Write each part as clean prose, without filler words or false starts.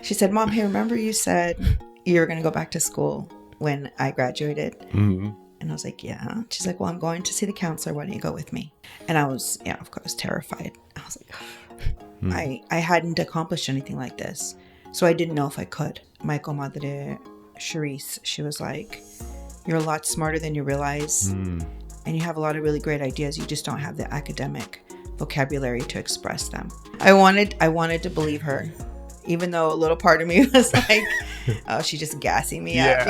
She said, Mom, hey, remember you said you were going to go back to school when I graduated? Mm-hmm. And I was like, yeah. She's like, well, I'm going to see the counselor. Why don't you go with me? And I was, of course, terrified. I was like, I hadn't accomplished anything like this. So I didn't know if I could. My comadre, Charisse, she was like, you're a lot smarter than you realize. And you have a lot of really great ideas. You just don't have the academic vocabulary to express them. I wanted to believe her, even though a little part of me was like, oh, she's just gassing me up,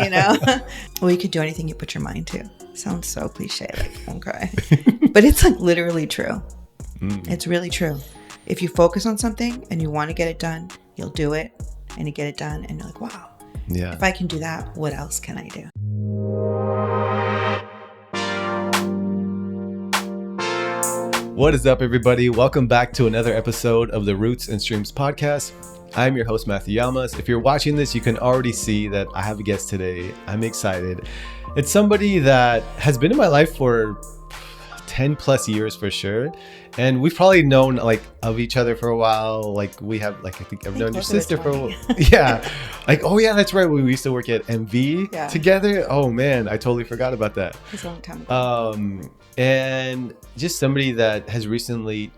Well, you could do anything you put your mind to. Sounds so cliche, like, okay. But it's like literally true. It's really true. If you focus on something and you want to get it done, you'll do it and you get it done and you're like, wow, if I can do that, what else can I do? What is up, everybody? Welcome back to another episode of the Roots and Streams podcast. I'm your host, Matthew Llamas. If you're watching this, you can already see that I have a guest today. I'm excited. It's somebody that has been in my life for 10 plus years for sure. And we've probably known like of each other for a while. Like we have, like, I think I've known your sister for a while. Yeah. Like, oh yeah, that's right. We used to work at MV together. Oh man, I totally forgot about that. It's a long time ago. And just somebody that has recently,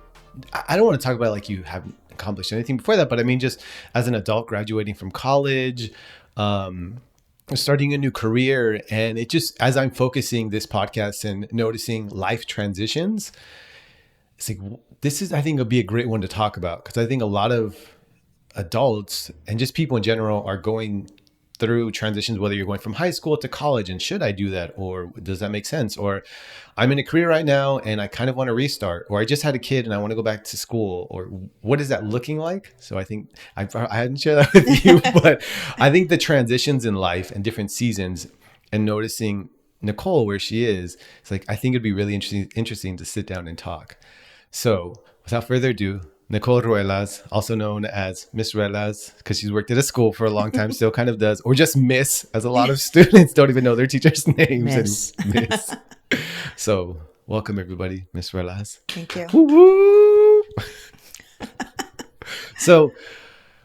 I don't want to talk about like you haven't accomplished anything before that, but I mean, just as an adult graduating from college, starting a new career. And it just, as I'm focusing this podcast and noticing life transitions, it's like, this is, I think it'll be a great one to talk about, because I think a lot of adults and just people in general are going through transitions, whether you're going from high school to college, and should I do that, or does that make sense, or I'm in a career right now and I kind of want to restart, or I just had a kid and I want to go back to school, or what is that looking like? So I think I hadn't shared that with you, but I think the transitions in life and different seasons, and noticing Nicole where she is, it's like, I think it'd be really interesting to sit down and talk. So without further ado, Nicole Ruelas, also known as Miss Ruelas, because she's worked at a school for a long time, still kind of does, or just Miss, as a lot of students don't even know their teachers' names. Miss. So welcome, everybody, Miss Ruelas. Thank you. Woo-woo! So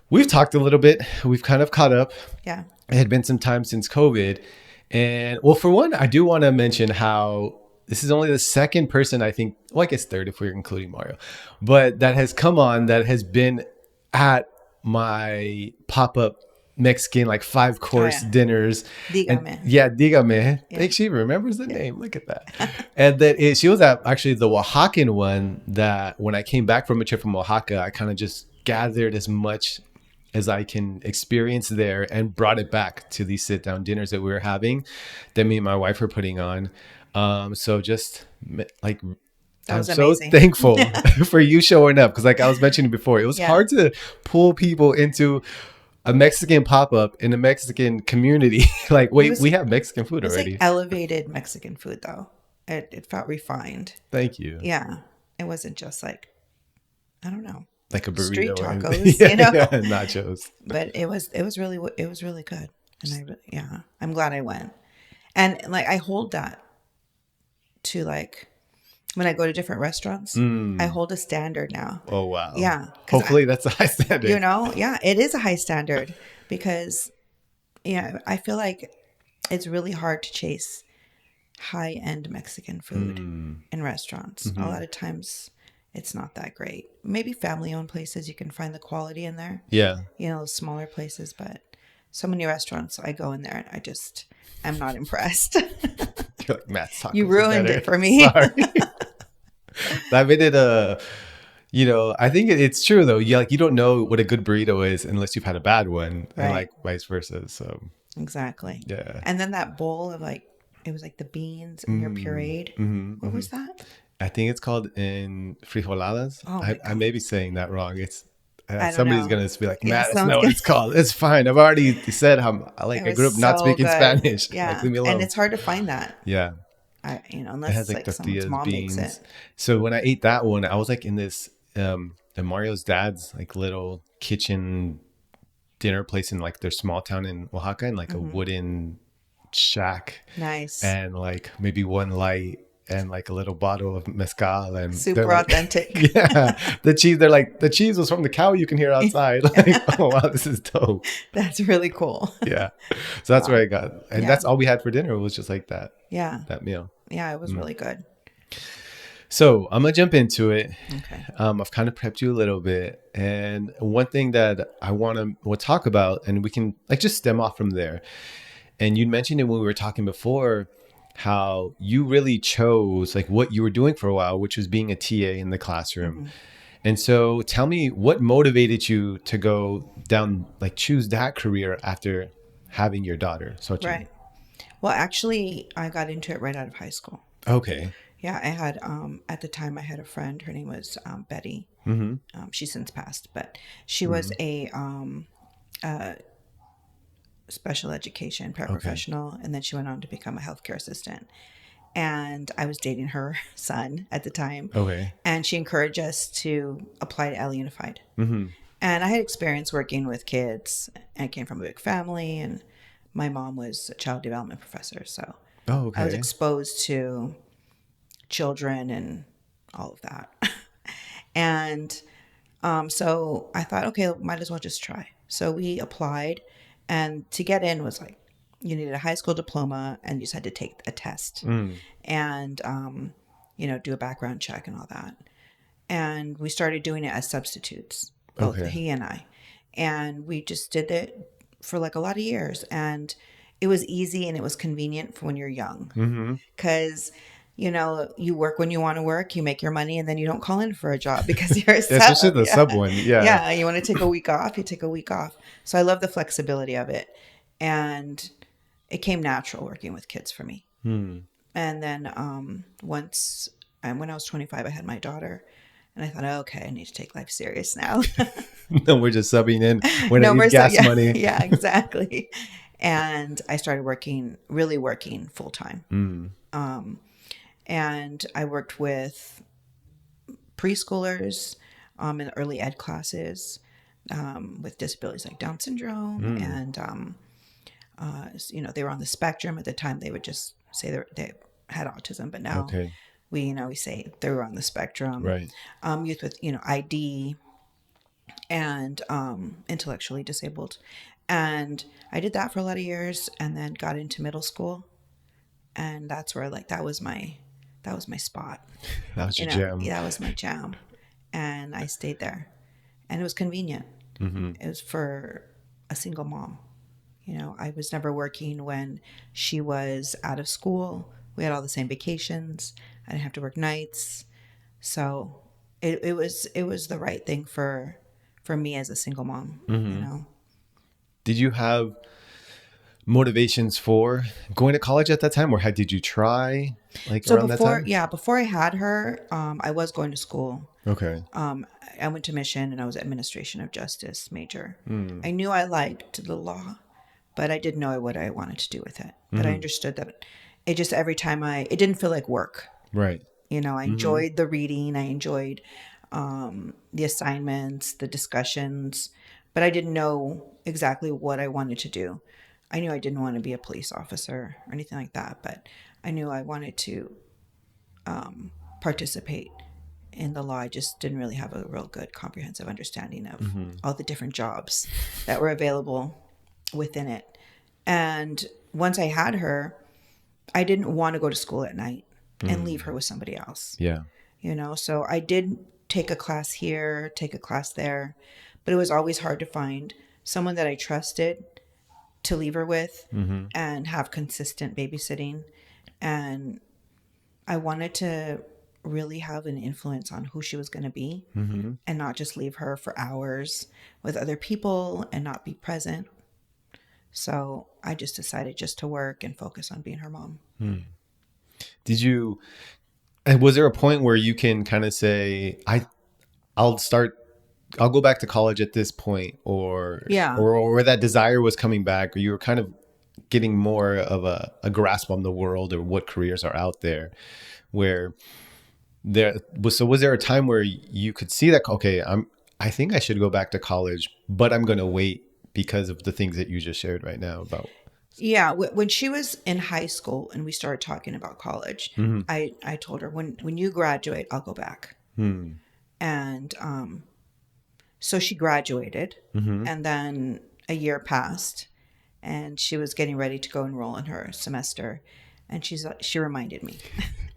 we've talked a little bit. We've kind of caught up. Yeah. It had been some time since COVID. And well, for one, I do want to mention how this is only the second person, I think, well, I guess third if we're including Mario, but that has come on, that has been at my pop-up Mexican, like 5-course dinners. Dígame. Dígame. I think she remembers the name. Look at that. And that she was at actually the Oaxacan one, that when I came back from a trip from Oaxaca, I kind of just gathered as much as I can experience there and brought it back to these sit-down dinners that we were having, that me and my wife were putting on. So just like, I'm so thankful for you showing up. Cause like I was mentioning before, it was hard to pull people into a Mexican pop-up in a Mexican community. Like, wait, we have Mexican food already. Like elevated Mexican food though. It felt refined. Thank you. Yeah. It wasn't just like, I don't know, like a burrito, street tacos, you know, nachos. But it was really good. And I'm glad I went. And like, I hold that to like when I go to different restaurants, I hold a standard now. Oh wow. Yeah. Hopefully that's a high standard. You know, yeah, it is a high standard, because I feel like it's really hard to chase high-end Mexican food in restaurants. A lot of times it's not that great. Maybe family-owned places, you can find the quality in there. Yeah. You know, smaller places, but so many restaurants I go in there and I'm not impressed. You're like, Matt's talking. You ruined it for me. Sorry. I made it I think it's true though. You don't know what a good burrito is unless you've had a bad one, right. And like vice versa. So exactly. Yeah. And then that bowl of like, it was like the beans and your pureed. What was that? I think it's called in frijoladas. Oh I may be saying that wrong. It's somebody's going to be like, Matt, that's not what it's called. It's fine. I've already said I grew up not speaking Spanish. Yeah. Like, leave me alone. And it's hard to find that. Yeah. Unless it has like someone's mom beans. makes it. So when I ate that one, I was like in this, the Mario's dad's like little kitchen dinner place in like their small town in Oaxaca, in like a wooden shack. Nice. And like maybe one light. and like a little bottle of mezcal, and they're Super like, authentic. yeah, the cheese. They're like, the cheese was from the cow you can hear outside. Like, oh wow, this is dope. That's really cool. Yeah, so that's where Wow. I got, and Yeah. that's all we had for dinner. It was just like Yeah. that meal. Yeah. It was really good. So I'm gonna jump into it. Okay. I've kind of prepped you a little bit, and one thing that I want to we'll talk about, and we can like just stem off from there. And you mentioned it when we were talking before, how you really chose like what you were doing for a while, which was being a TA in the classroom. Mm-hmm. And so tell me what motivated you to go down, like choose that career after having your daughter. So Right. Well, actually, I got into it right out of high school. Okay. Yeah, I had at the time I had a friend. Her name was Betty. Mm-hmm. She's since passed, but she was a special education paraprofessional, and then she went on to become a healthcare assistant. And I was dating her son at the time, Okay. and she encouraged us to apply to LA Unified. Mm-hmm. And I had experience working with kids. I came from a big family, and my mom was a child development professor, so Oh, I was okay. exposed to children and all of that. And so I thought, okay, might as well just try. So we applied, and to get in was like, you needed a high school diploma, and you just had to take a test and, do a background check and all that. And we started doing it as substitutes, both Okay. he and I. And we just did it for like a lot of years. And it was easy and it was convenient for when you're young. Because, you work when you want to work, you make your money, and then you don't call in for a job because you're a sub. Especially the sub one. Yeah. Yeah, you want to take a week off, you take a week off. So I love the flexibility of it. And it came natural working with kids for me. And then when I was 25, I had my daughter. And I thought, okay, I need to take life serious now. No, we're just subbing in when No, I we're need gas money. Yeah, exactly. And I started really working full time. And I worked with preschoolers in early ed classes with disabilities like Down syndrome. And, they were on the spectrum. At the time, they would just say they had autism. But now Okay. we say they were on the spectrum. Right. Youth with, ID and intellectually disabled. And I did that for a lot of years, and then got into middle school. And that's where that was my spot. That was your jam. Yeah, that was my jam. And I stayed there. And it was convenient. It was for a single mom. I was never working when she was out of school. We had all the same vacations. I didn't have to work nights. So it was the right thing for me as a single mom, Did you have motivations for going to college at that time, or did you try around that time? Yeah, before I had her, I was going to school. Okay. I went to Mission, and I was administration of justice major. I knew I liked the law, but I didn't know what I wanted to do with it. But I understood that it just every time it didn't feel like work. Right. I enjoyed the reading. I enjoyed the assignments, the discussions, but I didn't know exactly what I wanted to do. I knew I didn't want to be a police officer or anything like that, but I knew I wanted to participate in the law. I just didn't really have a real good comprehensive understanding of all the different jobs that were available within it. And once I had her, I didn't want to go to school at night and leave her with somebody else. Yeah. So I did take a class here, take a class there, but it was always hard to find someone that I trusted to leave her with and have consistent babysitting. And I wanted to really have an influence on who she was going to be and not just leave her for hours with other people and not be present. So I just decided just to work and focus on being her mom. And was there a point where you can kind of say, I'll go back to college at this point, or where that desire was coming back, or you were kind of getting more of a grasp on the world or what careers are out there, was there a time where you could see that, okay, I think I should go back to college, but I'm going to wait because of the things that you just shared right now about? Yeah, when she was in high school and we started talking about college, Mm-hmm. I told her when you graduate, I'll go back. Hmm. And so she graduated, Mm-hmm. and then a year passed, and she was getting ready to go enroll in her semester, and she reminded me.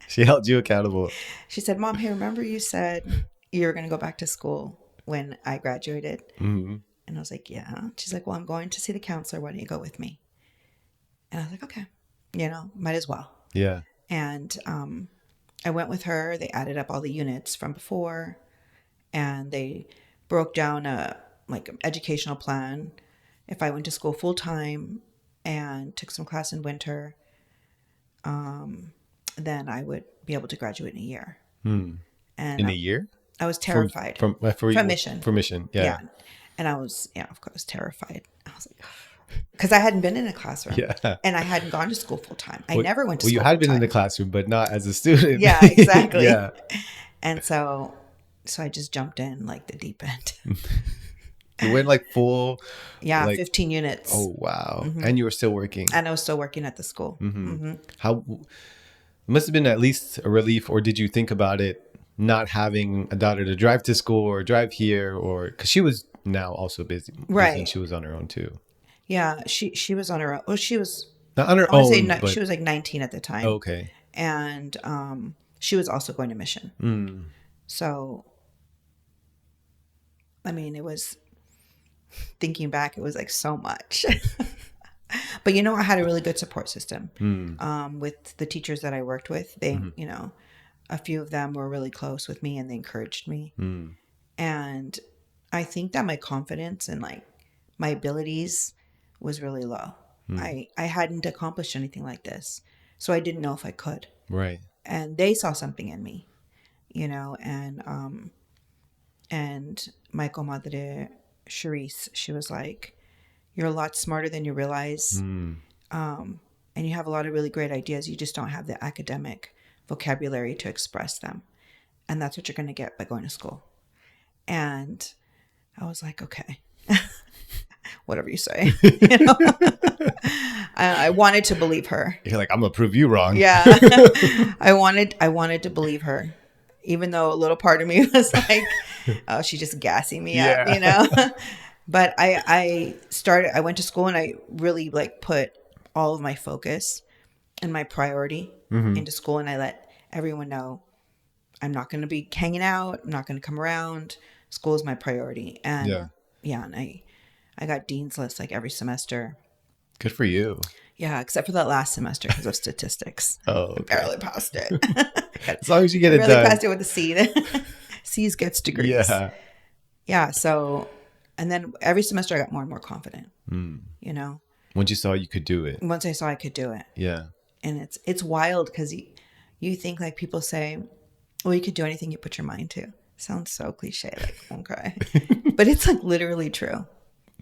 She held you accountable. She said, "Mom, hey, remember you said you were going to go back to school when I graduated?" Mm-hmm. And I was like, "Yeah." She's like, "Well, I'm going to see the counselor. Why don't you go with me?" And I was like, "Okay, might as well." Yeah. And I went with her. They added up all the units from before, and they broke down a like an educational plan. If I went to school full time and took some class in winter, then I would be able to graduate in a year. Hmm. And In a year? I was From terrified from for from mission. for mission. Yeah, Yeah. and I was of course terrified. I was like, because I hadn't been in a classroom Yeah. and I hadn't gone to school full time. I Well, never went to well, you school had full been in the time. classroom, but not as a student. Yeah, exactly. Yeah. And so I just jumped in like the deep end. You went like full, Yeah, like, 15 units. oh wow, and you were still working. And I was still working at the school. How it must have been at least a relief, or did you think about it not having a daughter to drive to school or drive here, or because she was now also busy, and Right. she was on her own too. Yeah, she was on her own. Well, she was, Not on her I want to say own, she but was like 19 at the time. okay. And she was also going to mission. Mm. So, I mean, it was, thinking back, it was like so much. But I had a really good support system with the teachers that I worked with. They, a few of them were really close with me and they encouraged me. Mm. And I think that my confidence and like my abilities was really low. I hadn't accomplished anything like this. So I didn't know if I could. Right. And they saw something in me, and my comadre Charisse, she was like, "You're a lot smarter than you realize. Mm. And you have a lot of really great ideas. You just don't have the academic vocabulary to express them. And that's what you're going to get by going to school." And I was like, okay, whatever you say. I wanted to believe her. You're like, I'm gonna prove you wrong. Yeah. I wanted to believe her, even though a little part of me was like, oh, she's just gassing me up. But I went to school and I really like put all of my focus and my priority into school. And I let everyone know I'm not going to be hanging out. I'm not going to come around. School is my priority. And and I got dean's list like every semester. Good for you. Yeah, except for that last semester because of statistics. Oh, okay. I barely passed it. As long as you get it barely done. passed it with a C. C's gets degrees. Yeah. Yeah. So, and then every semester I got more and more confident. Once you saw you could do it. Once I saw I could do it. Yeah. And it's wild because you think like people say, well, you could do anything you put your mind to. Sounds so cliche, like, okay. But it's like literally true.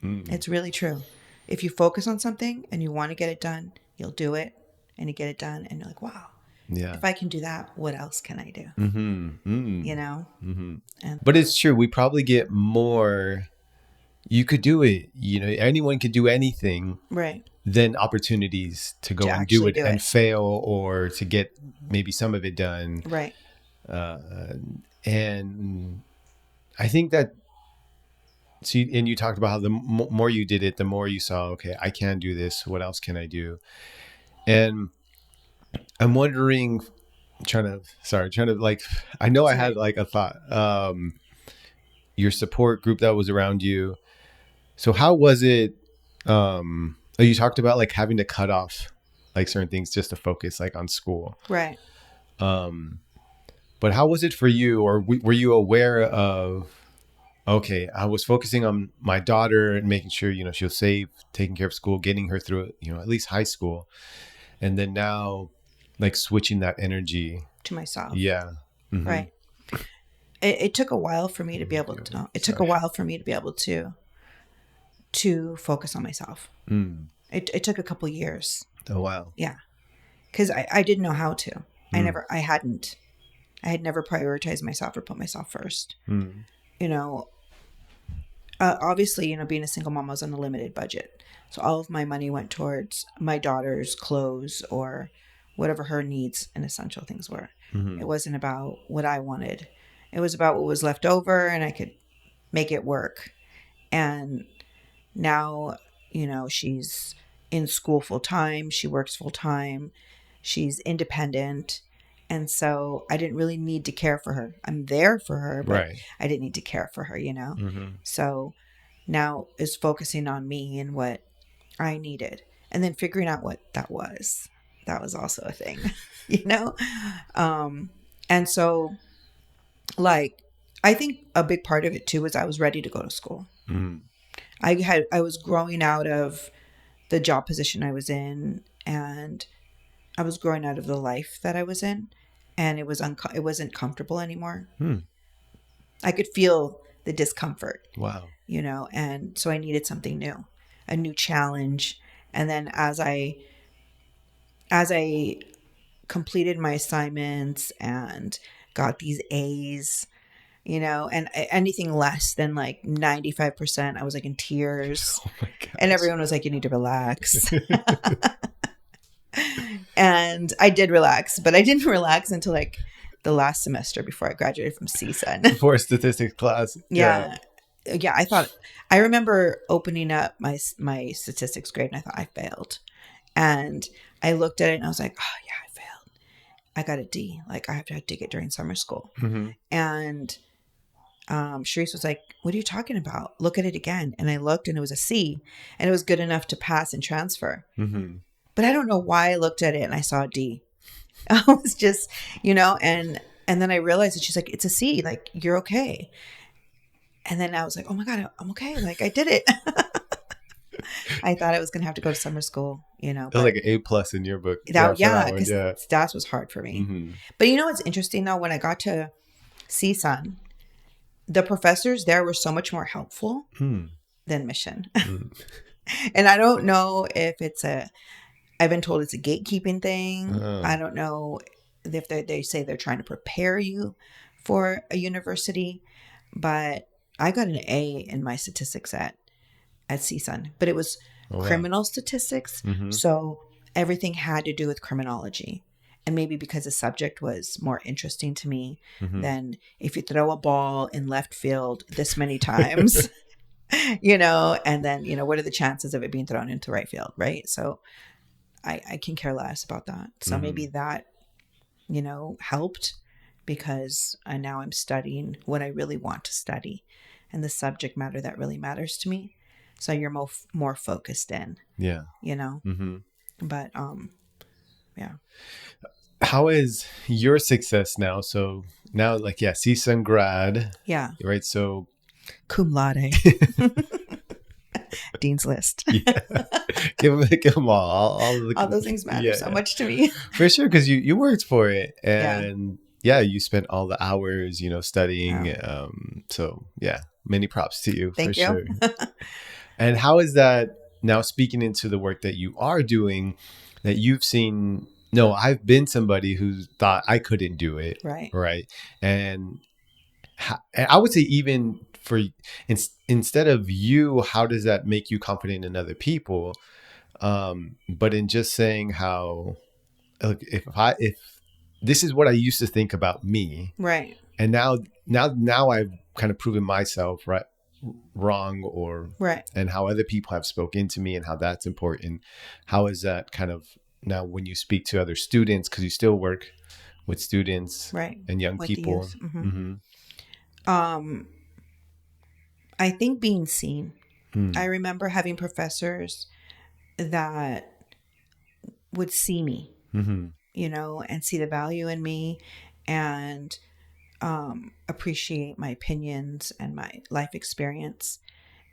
It's really true. If you focus on something and you want to get it done, you'll do it and you get it done and you're like, wow, if I can do that, what else can I do? But it's true. We probably get more, you could do it. Anyone could do anything. Right. Then opportunities to go and do it and fail or to get maybe some of it done. Right. And I think that, and you talked about how the more you did it, the more you saw, okay, I can do this. What else can I do? And I'm wondering, trying to like, I know I had like a thought, your support group that was around you. So how was it? You talked about like having to cut off like certain things just to focus like on school. Right. But how was it for you, or were you aware of, okay, I was focusing on my daughter and making sure, she was safe, taking care of school, getting her through, at least high school. And then now like switching that energy to myself. Yeah. Mm-hmm. Right. It took a while for me to be able to, took a while for me to be able to focus on myself. It took a couple years. Oh, wow. Yeah. Cause I didn't know how to, I had never prioritized myself or put myself first. Obviously, being a single mom, I was on a limited budget. So all of my money went towards my daughter's clothes or whatever her needs and essential things were. Mm-hmm. It wasn't about what I wanted. It was about what was left over and I could make it work. And now, she's in school full time. She works full time. She's independent. And so I didn't really need to care for her. I'm there for her, but Right. I didn't need to care for her, Mm-hmm. So now is focusing on me and what I needed. And then figuring out what that was. That was also a thing, you know? And so, like, I think a big part of it too was I was ready to go to school. Mm-hmm. I was growing out of the job position I was in, and I was growing out of the life that I was in, and it wasn't comfortable anymore. I could feel the discomfort. Wow. And so I needed something new, a new challenge. And then as I completed my assignments and got these A's, and anything less than like 95%, I was like in tears. Oh my gosh. And everyone was like, you need to relax. And I did relax, but I didn't relax until like the last semester before I graduated from CSUN. Before statistics class. Yeah. I remember opening up my statistics grade and I thought I failed. And I looked at it and I was like, oh yeah, I failed. I got a D. Like I have to take it during summer school. Mm-hmm. And Sharice was like, what are you talking about? Look at it again. And I looked and it was a C and it was good enough to pass and transfer. Mm-hmm. But I don't know why I looked at it and I saw a D. I was just, and then I realized that she's like, it's a C, like you're okay. And then I was like, oh my God, I'm okay. Like I did it. I thought I was going to have to go to summer school, That was like an A+ in your book. Because stats was hard for me. Mm-hmm. But what's interesting though, when I got to CSUN, the professors there were so much more helpful than Mission. And I don't know if I've been told it's a gatekeeping thing. I don't know if they say they're trying to prepare you for a university, but I got an A in my statistics at CSUN, but it was criminal statistics. Mm-hmm. So everything had to do with criminology. And maybe because the subject was more interesting to me than if you throw a ball in left field this many times, and then, what are the chances of it being thrown into right field, right? So I can care less about that. So maybe that, helped because now I'm studying what I really want to study and the subject matter that really matters to me. So you're more focused in. Yeah. Mm-hmm. But yeah. How is your success now? So now, like, CSUN grad. Yeah. Right. So cum laude. Dean's List. Yeah. Give them all. All those things matter so much to me. For sure, because you worked for it, and you spent all the hours, studying. Wow. So many props to you. Thank for you. Sure. And how is that now? Speaking into the work that you are doing, that you've seen. No, I've been somebody who thought I couldn't do it. Right. And I would say even for instead of you, how does that make you confident in other people? But in just saying how, look, if this is what I used to think about me, right, and now I've kind of proven myself wrong, or right, and how other people have spoken to me and how that's important. How is that kind of now when you speak to other students, because you still work with students, right, and young with people? Mm-hmm. Mm-hmm. I think being seen. I remember having professors that would see me, and see the value in me and appreciate my opinions and my life experience.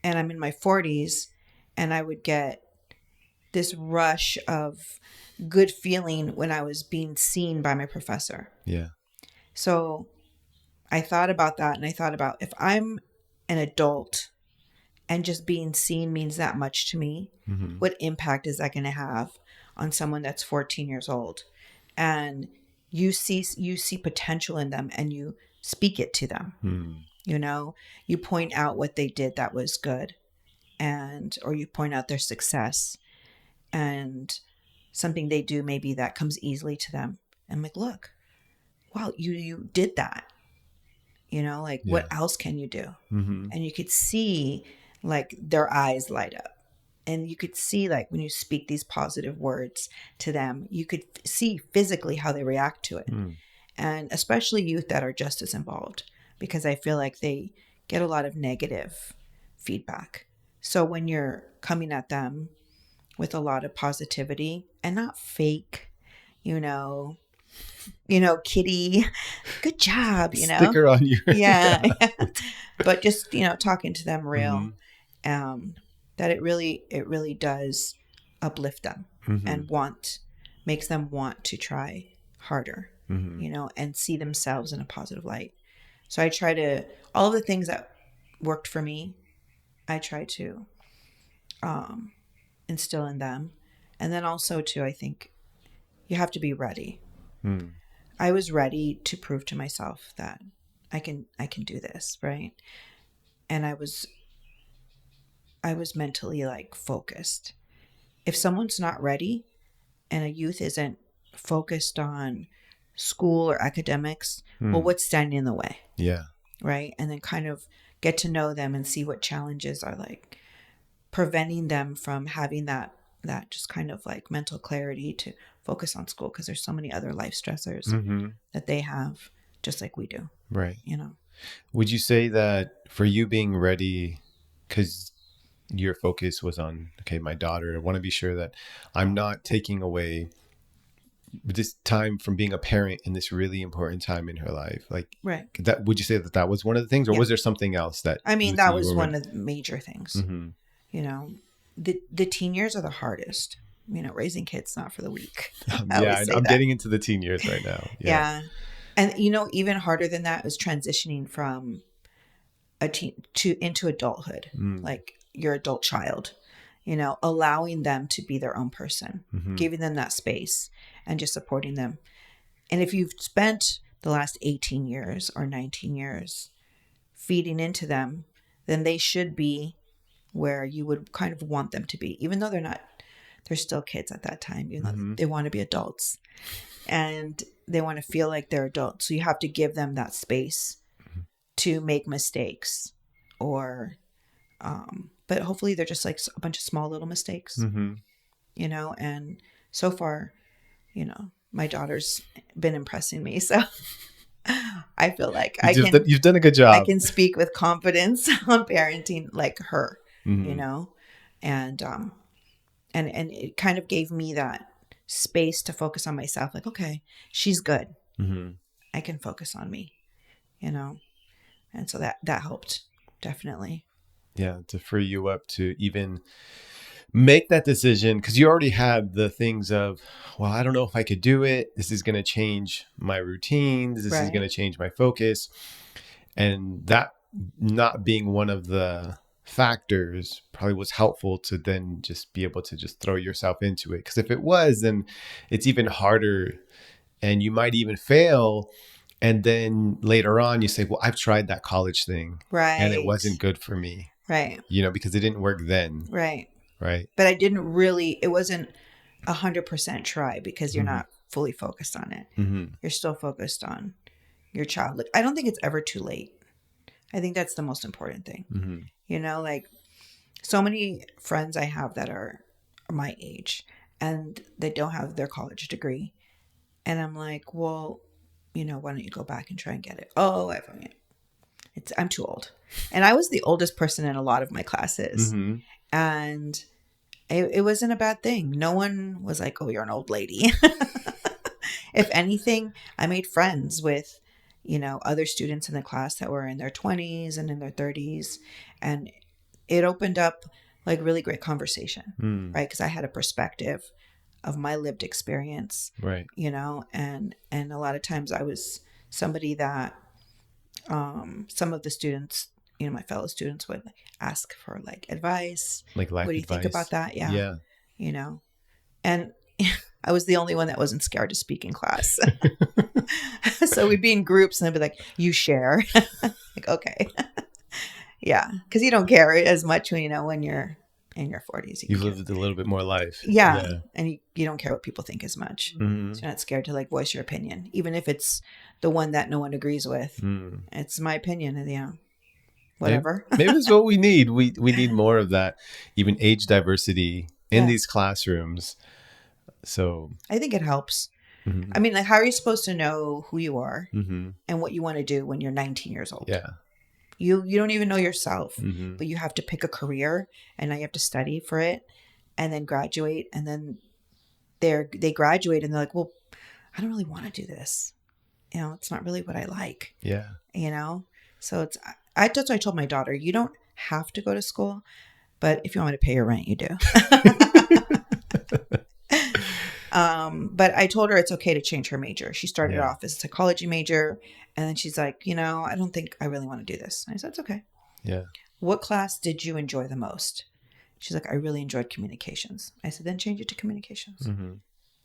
And I'm in my 40s and I would get this rush of good feeling when I was being seen by my professor. Yeah. So I thought about that, and I thought about if I'm an adult and just being seen means that much to me, what impact is that going to have on someone that's 14 years old? And you see potential in them and you speak it to them. You know, you point out what they did that was good, or you point out their success and something they do maybe that comes easily to them. And I'm like, look, wow, you did that. Like what Yeah. else can you do? Mm-hmm. And you could see like their eyes light up. And you could see like when you speak these positive words to them, you could see physically how they react to it. Mm. And especially youth that are just as involved, because I feel like they get a lot of negative feedback. So when you're coming at them with a lot of positivity and not fake, you know, kitty, good job, Sticker on you. yeah. Yeah. But just, talking to them Mm-hmm. real, that it really does uplift them Mm-hmm. and makes them want to try harder, Mm-hmm. and see themselves in a positive light. So I try to, all of the things that worked for me, I try to instill in them. And then also too, I think you have to be ready. Mm. I was ready to prove to myself that I can do this, right? And I was mentally like focused. If someone's not ready and a youth isn't focused on school or academics, well, what's standing in the way? Yeah. Right? And then kind of get to know them and see what challenges are like preventing them from having that just kind of like mental clarity to focus on school, because there's so many other life stressors Mm-hmm. that they have just like we do. Right. you know Would you say that for you being ready, because your focus was on, okay, my daughter, I want to be sure that I'm not taking away this time from being a parent in this really important time in her life? Like Right. that, would you say that that was one of the things, or Yeah. was there something else that I mean, you that you was were one ready? of the major things. Mm-hmm. The teen years are the hardest. Raising kids not for the weak. I Yeah, always say I'm that. getting into the teen years right now. Yeah. Yeah. And even harder than that was transitioning from a teen into adulthood, Mm. like your adult child, allowing them to be their own person, Mm-hmm. giving them that space and just supporting them. And if you've spent the last 18 years or 19 years feeding into them, then they should be where you would kind of want them to be, even though they're still kids at that time, even though Mm-hmm. they want to be adults and they want to feel like they're adults. So you have to give them that space to make mistakes, or but hopefully they're just like a bunch of small little mistakes. Mm-hmm. And so far, my daughter's been impressing me, so I feel like You've done a good I job. can speak with confidence on parenting like her. Mm-hmm. And and it kind of gave me that space to focus on myself, like, okay, she's good, Mm-hmm. I can focus on me. And so that helped, definitely. Yeah, to free you up to even make that decision, because you already had the things of, well, I don't know if I could do it. This is going to change my routines. This is going to Right. change my focus. And that not being one of the factors probably was helpful to then just be able to just throw yourself into it. Because if it was, then it's even harder and you might even fail. And then later on you say, well, I've tried that college thing and it Right. wasn't good for me, Right. because it didn't work then. Right. Right. But it wasn't 100% try, because you're not fully focused on it. Mm-hmm. You're still focused on your child. Like, I don't think it's ever too late. I think that's the most important thing. Mm-hmm. Like so many friends I have that are my age and they don't have their college degree. And I'm like, well, why don't you go back and try and get it? Oh, I'm too old. And I was the oldest person in a lot of my classes. Mm-hmm. And it wasn't a bad thing. No one was like, oh, you're an old lady. If anything, I made friends with, other students in the class that were in their 20s and in their 30s. And it opened up like really great conversation, right? Because I had a perspective of my lived experience, Right. And a lot of times I was somebody that some of the students, my fellow students would ask for like advice. Like life what do you advice. think about that? Yeah. And I was the only one that wasn't scared to speak in class. So we'd be in groups and they'd be like, you share. Like, okay. Yeah. Because you don't care as much when, when you're in your 40s. You've lived a little bit more life. Yeah. And you don't care what people think as much. Mm-hmm. So you're not scared to like voice your opinion, even if it's the one that no one agrees with. It's my opinion. And whatever. Maybe that's what we need. We need more of that, even age diversity in these classrooms. So I think it helps. I mean, like, how are you supposed to know who you are and what you want to do when you're 19 years old? Yeah. You don't even know yourself, but you have to pick a career, and now you have to study for it and then graduate. And then they graduate and they're like, well, I don't really want to do this. It's not really what I like. Yeah. So that's what I told my daughter. You don't have to go to school, but if you want me to pay your rent, you do. But I told her it's okay to change her major. She started off as a psychology major, and then she's like, I don't think I really want to do this. And I said, it's okay. Yeah. What class did you enjoy the most? She's like, I really enjoyed communications. I said, then change it to communications.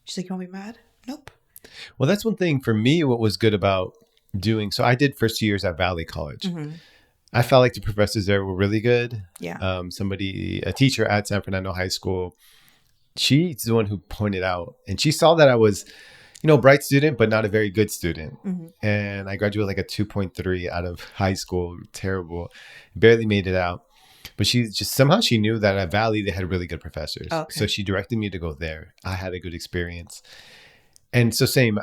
She's like, you want me mad? Nope. Well, that's one thing for me, what was good about doing. So I did first 2 years at Valley College. I felt like the professors there were really good. Yeah. A teacher at San Fernando High School, she's the one who pointed out, and she saw that I was, bright student, but not a very good student. And I graduated like a 2.3 out of high school. Terrible. Barely made it out. But somehow she knew that at Valley, they had really good professors. Okay. So she directed me to go there. I had a good experience. And so same,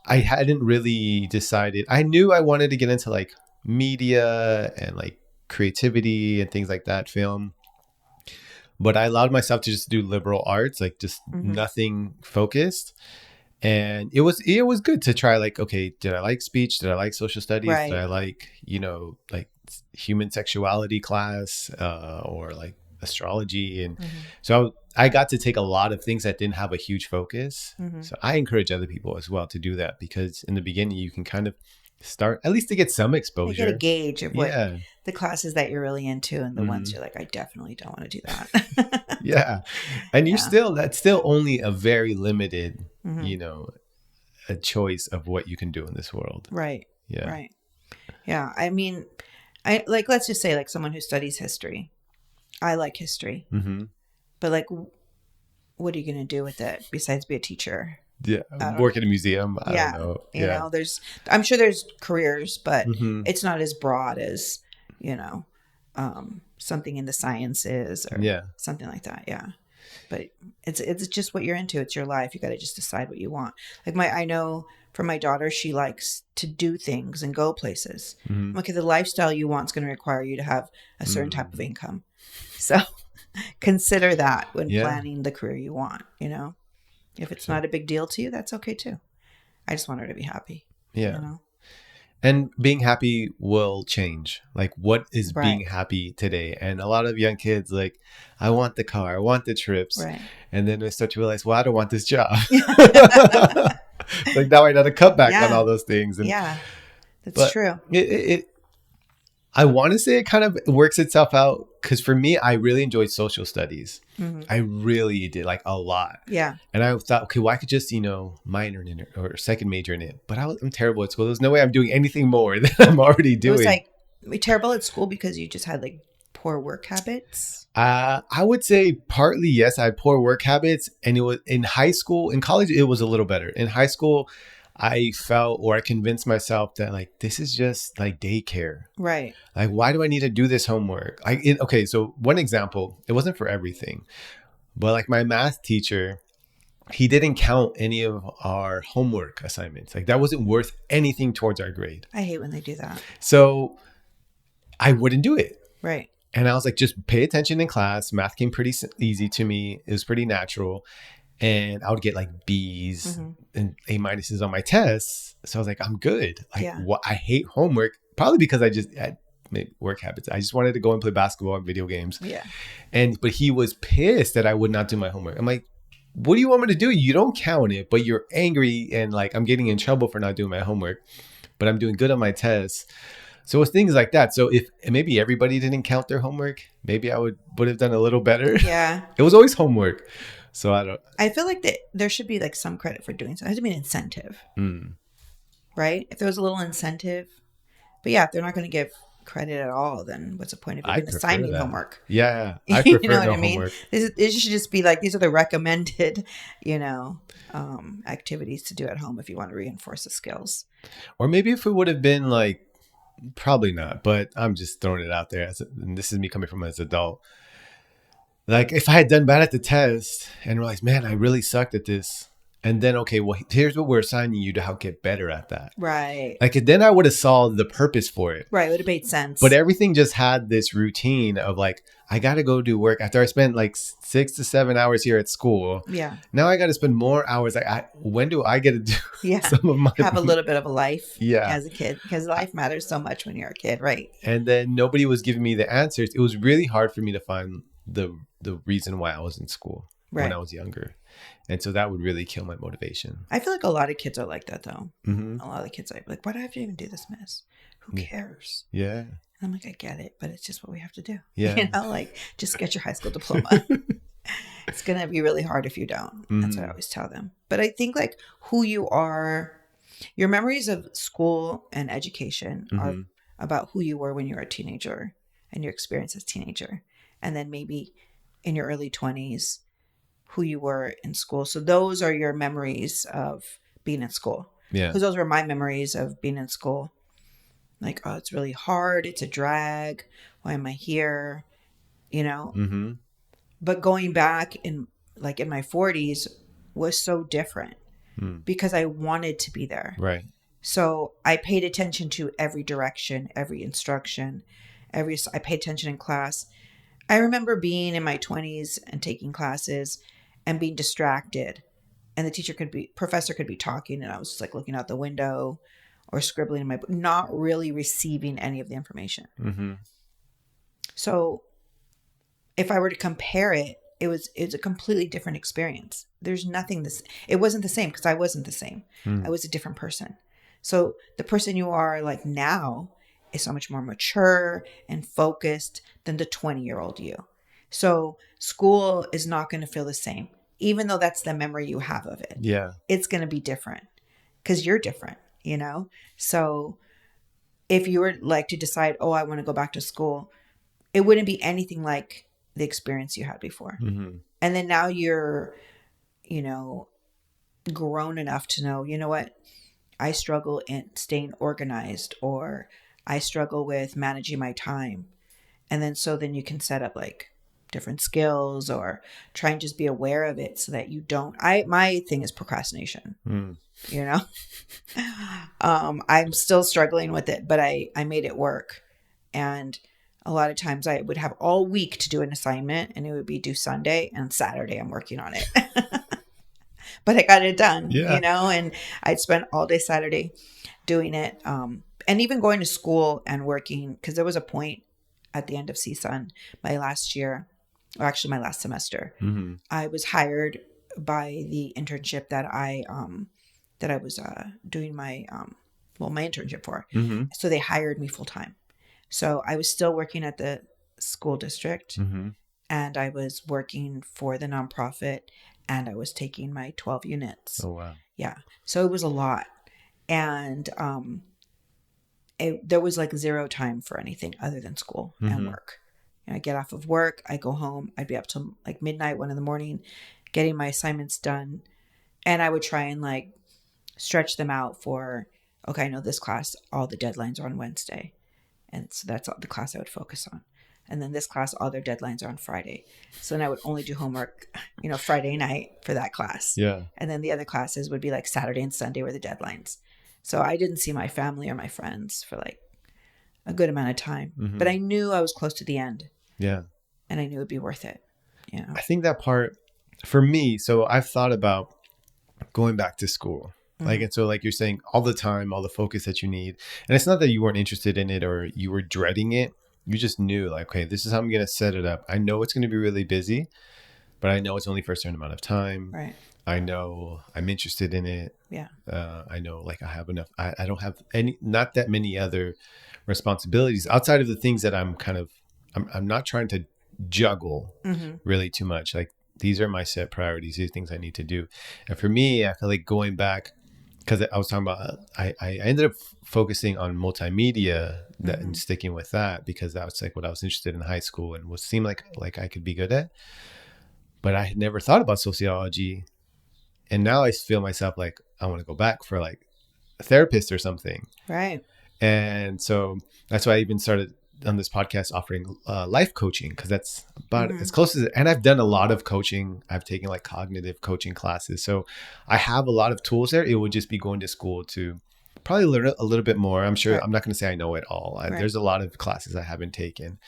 I hadn't really decided. I knew I wanted to get into like media and like creativity and things like that, film. But I allowed myself to just do liberal arts, like just nothing focused. And it was good to try, like, okay, did I like speech? Did I like social studies? Right. Did I like, like human sexuality class or like astrology? And so I got to take a lot of things that didn't have a huge focus. So I encourage other people as well to do that, because in the beginning you can kind of start at least to get some exposure. You get a gauge of what the classes that you're really into and the ones you're like, I definitely don't want to do that. Yeah. And that's still only a very limited, a choice of what you can do in this world. Right. Yeah. Right. Yeah. I mean, let's just say like someone who studies history. I like history, but like, what are you going to do with it besides be a teacher? Yeah, work in a museum. I don't know. You know, I'm sure there's careers, but it's not as broad as, something in the sciences or something like that. Yeah. But it's just what you're into. It's your life. You got to just decide what you want. Like I know for my daughter, she likes to do things and go places. Okay, the lifestyle you want is going to require you to have a certain type of income. So consider that when planning the career you want, If it's not a big deal to you, that's okay too. I just want her to be happy. Yeah. And being happy will change. Like, what is being happy today? And a lot of young kids, like, I want the car, I want the trips. Right. And then they start to realize, well, I don't want this job. Like, now I got to cut back on all those things. And, that's true. I want to say it kind of works itself out, because for me, I really enjoyed social studies. I really did, like, a lot. Yeah. And I thought, okay, well, I could just, minor in it or second major in it. But I'm terrible at school. There's no way I'm doing anything more than I'm already doing. It was like terrible at school because you just had like poor work habits? I would say partly, yes. I had poor work habits, and it was in high school. In college, it was a little better. In high school, I felt, or I convinced myself that like, this is just like daycare. Right. Like, why do I need to do this homework? Okay. So one example, it wasn't for everything, but like my math teacher, he didn't count any of our homework assignments. Like, that wasn't worth anything towards our grade. I hate when they do that. So I wouldn't do it. Right. And I was like, just pay attention in class. Math came pretty easy to me. It was pretty natural. And I would get like B's and A minuses on my tests. So I was like, I'm good. Like, I hate homework, probably because I just had work habits. I just wanted to go and play basketball and video games. Yeah. But he was pissed that I would not do my homework. I'm like, what do you want me to do? You don't count it, but you're angry and like, I'm getting in trouble for not doing my homework, but I'm doing good on my tests. So it's things like that. So if maybe everybody didn't count their homework, maybe I would have done a little better. Yeah. It was always homework. So I feel like there should be like some credit for doing so. It has to be an incentive. right? If there was a little incentive. But yeah, if they're not going to give credit at all, then what's the point of I even prefer assigning that. homework? Yeah, I You know prefer what no I mean? homework. It should just be like, these are the recommended, activities to do at home if you want to reinforce the skills. Or maybe if it would have been like, probably not, but I'm just throwing it out there. And this is me coming from as an adult. Like if I had done bad at the test and realized, man, I really sucked at this. And then, okay, well, here's what we're assigning you to help get better at that. Right. Like then I would have saw the purpose for it. Right. It would have made sense. But everything just had this routine of like, I got to go do work after I spent like 6 to 7 hours here at school. Yeah. Now I got to spend more hours. Like, when do I get to do some of my have a little bit of a life Yeah. as a kid, because life matters so much when you're a kid, right? And then nobody was giving me the answers. It was really hard for me to find the reason why I was in school when I was younger. And so that would really kill my motivation. I feel like a lot of kids are like that, though. Mm-hmm. A lot of kids are like, why do I have to even do this, miss? Who cares? Yeah. And I'm like, I get it, but it's just what we have to do. Yeah. You know, like, just get your high school diploma. It's going to be really hard if you don't. Mm-hmm. That's what I always tell them. But I think like who you are, your memories of school and education are about who you were when you were a teenager and your experience as a teenager. And then maybe in your early 20s, who you were in school. So those are your memories of being in school. Yeah. Because those were my memories of being in school. Like, oh, it's really hard. It's a drag. Why am I here? You know? Mm-hmm. But going back in my 40s was so different because I wanted to be there. Right. So I paid attention to every direction, every instruction, I paid attention in class. I remember being in my 20s and taking classes and being distracted. And the professor could be talking and I was just like looking out the window or scribbling in my book, not really receiving any of the information. Mm-hmm. So if I were to compare it, it's a completely different experience. There's nothing it wasn't the same because I wasn't the same. I was a different person. So the person you are like now is so much more mature and focused than the 20-year-old you. So school is not going to feel the same, even though that's the memory you have of it. Yeah. It's going to be different because you're different, you know? So if you were like to decide, oh, I want to go back to school, it wouldn't be anything like the experience you had before. Mm-hmm. And then now you're, grown enough to know, you know what? I struggle in staying organized, or I struggle with managing my time. And then you can set up like different skills or try and just be aware of it so that you don't. My thing is procrastination, I'm still struggling with it, but I made it work. And a lot of times I would have all week to do an assignment and it would be due Sunday, and Saturday I'm working on it. But I got it done, and I'd spend all day Saturday doing it. And even going to school and working, because there was a point at the end of CSUN, my last year, or actually my last semester, I was hired by the internship that I was doing my internship for. So they hired me full time. So I was still working at the school district, and I was working for the nonprofit, and I was taking my 12 units. Oh, wow. Yeah. So it was a lot. And there was like zero time for anything other than school and work. I get off of work, I go home, I'd be up till like midnight, 1 a.m, getting my assignments done. And I would try and like stretch them out for, okay, I know this class, all the deadlines are on Wednesday. And so that's all the class I would focus on. And then this class, all their deadlines are on Friday. So then I would only do homework, Friday night for that class. Yeah. And then the other classes would be like Saturday and Sunday were the deadlines. So I didn't see my family or my friends for like a good amount of time. But I knew I was close to the end. Yeah. And I knew it'd be worth it. I think that part for me, so I've thought about going back to school. Like, and so like you're saying, all the time, all the focus that you need. And it's not that you weren't interested in it or you were dreading it. You just knew like, okay, this is how I'm going to set it up. I know it's going to be really busy, but I know it's only for a certain amount of time. Right. I know I'm interested in it. Yeah. I know like I have enough. I don't have not that many other responsibilities outside of the things that I'm not trying to juggle really too much. Like these are my set priorities. These things I need to do. And for me, I feel like going back because I was talking about, I ended up focusing on multimedia and sticking with that because that was like what I was interested in high school and what seemed like I could be good at. But I had never thought about sociology. And now I feel myself like I want to go back for like a therapist or something. Right. And so that's why I even started on this podcast offering life coaching, because that's about as close as, and I've done a lot of coaching. I've taken like cognitive coaching classes. So I have a lot of tools there. It would just be going to school to probably learn a little bit more. I'm sure, Right. I'm not going to say I know it all. Right. There's a lot of classes I haven't taken.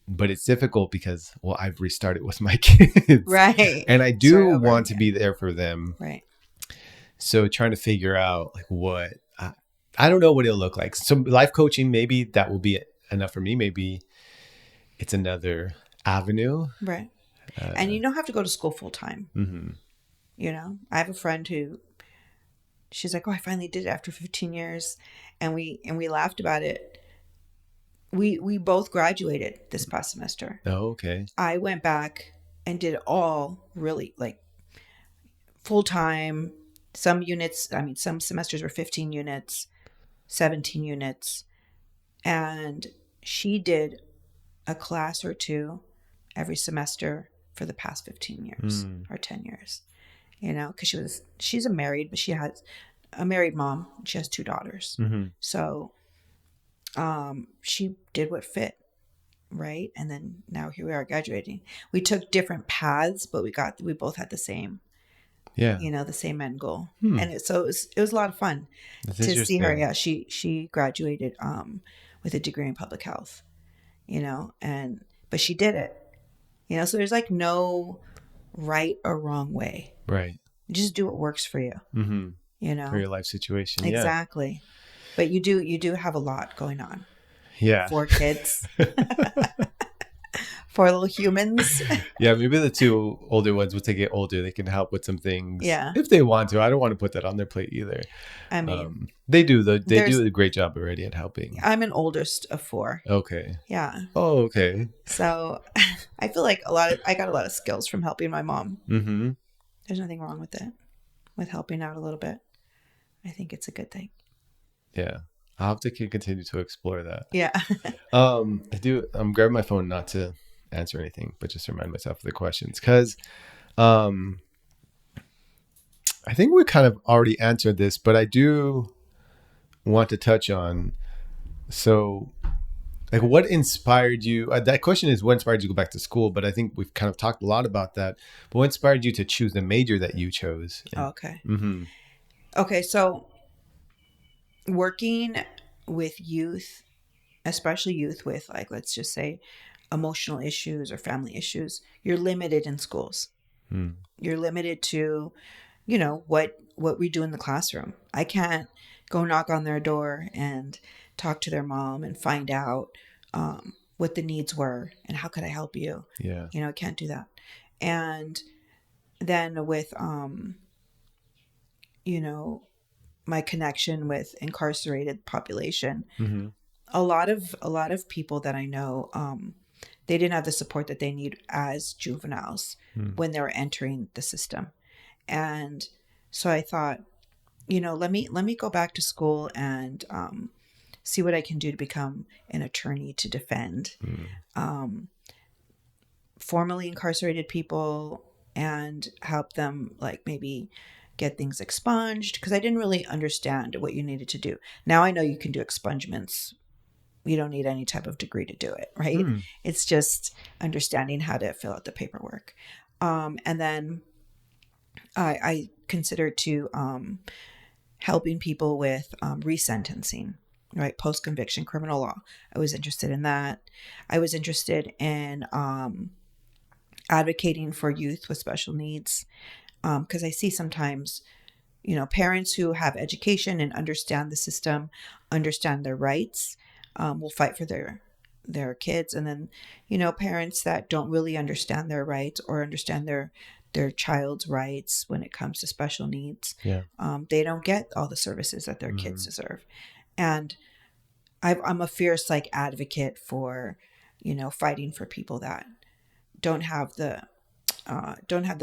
But it's difficult because, well, I've restarted with my kids. Right. And I do want to be there for them. Right. So trying to figure out like what, I don't know what it'll look like. So life coaching, maybe that will be enough for me. Maybe it's another avenue. Right. And you don't have to go to school full time. Mm-hmm. You know, I have a friend who, she's like, oh, I finally did it after 15 years. And we laughed about it. We both graduated this past semester. Oh, okay. I went back and did it all really like full time. Some units, I mean, some semesters were 15 units, 17 units. And she did a class or two every semester for the past 15 years or 10 years, you know, because she's a married, but she has a married mom. She has 2 daughters. So she did what fit. Right. And then now here we are graduating. We took different paths, but we both had the same, you know, the same end goal. And it was a lot of fun to see her. Yeah. She graduated with a degree in public health, you know, but she did it, you know, so there's like no right or wrong way. Right. You just do what works for you, you know, for your life situation. Exactly. Yeah. But you do have a lot going on. Yeah. 4 kids. 4 little humans. Yeah, maybe the 2 older ones, once they get older, they can help with some things. Yeah. If they want to. I don't want to put that on their plate either. I mean, they do a great job already at helping. I'm an oldest of 4. Okay. Yeah. Oh, okay. So I feel like I got a lot of skills from helping my mom. Mm-hmm. There's nothing wrong with it, with helping out a little bit. I think it's a good thing. Yeah. I'll have to continue to explore that. Yeah. I'm grabbing my phone not to answer anything, but just to remind myself of the questions. Because I think we kind of already answered this, but I do want to touch on, so like what inspired you? That question is what inspired you to go back to school, but I think we've kind of talked a lot about that. But what inspired you to choose the major that you chose? Okay. Okay, so working with youth, especially youth with, like, let's just say emotional issues or family issues, you're limited in schools. You're limited to, you know, what we do in the classroom. I can't go knock on their door and talk to their mom and find out what the needs were and how could I help you. Yeah. You know, I can't do that. And then with you know, my connection with incarcerated population, a lot of people that I know, they didn't have the support that they need as juveniles when they were entering the system. And so I thought, you know, let me go back to school and see what I can do to become an attorney to defend formerly incarcerated people and help them, like, maybe get things expunged, because I didn't really understand what you needed to do. Now I know you can do expungements. You don't need any type of degree to do it, right? It's just understanding how to fill out the paperwork. And then I considered to helping people with resentencing, right? Post-conviction criminal law. I was interested in that. I was interested in advocating for youth with special needs, because I see sometimes, you know, parents who have education and understand the system, understand their rights, will fight for their kids. And then, you know, parents that don't really understand their rights or understand their child's rights when it comes to special needs, they don't get all the services that their kids deserve. And I'm a fierce, like, advocate for, you know, fighting for people that don't have the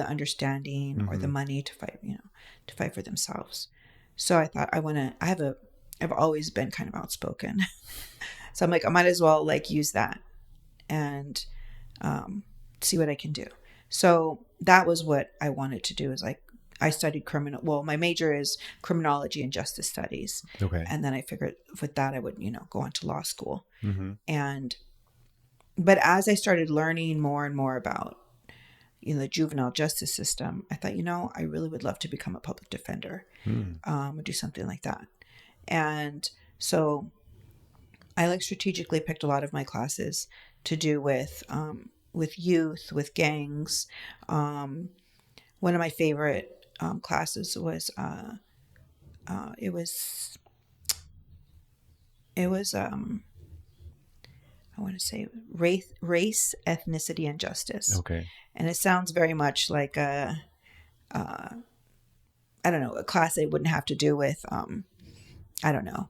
understanding or the money to fight, you know. to fight for themselves. So I thought I've always been kind of outspoken. So I'm like, I might as well like use that and see what I can do. So that was what I wanted to do, is like, I studied my major is criminology and justice studies. Okay. And then I figured with that I would, go on to law school. Mm-hmm. But as I started learning more and more about, the juvenile justice system, I thought, I really would love to become a public defender, or do something like that. And so I like strategically picked a lot of my classes to do with youth, with gangs. One of my favorite classes was it was I want to say race, ethnicity, and justice. Okay. And it sounds very much like I don't know, a class they wouldn't have to do with I don't know,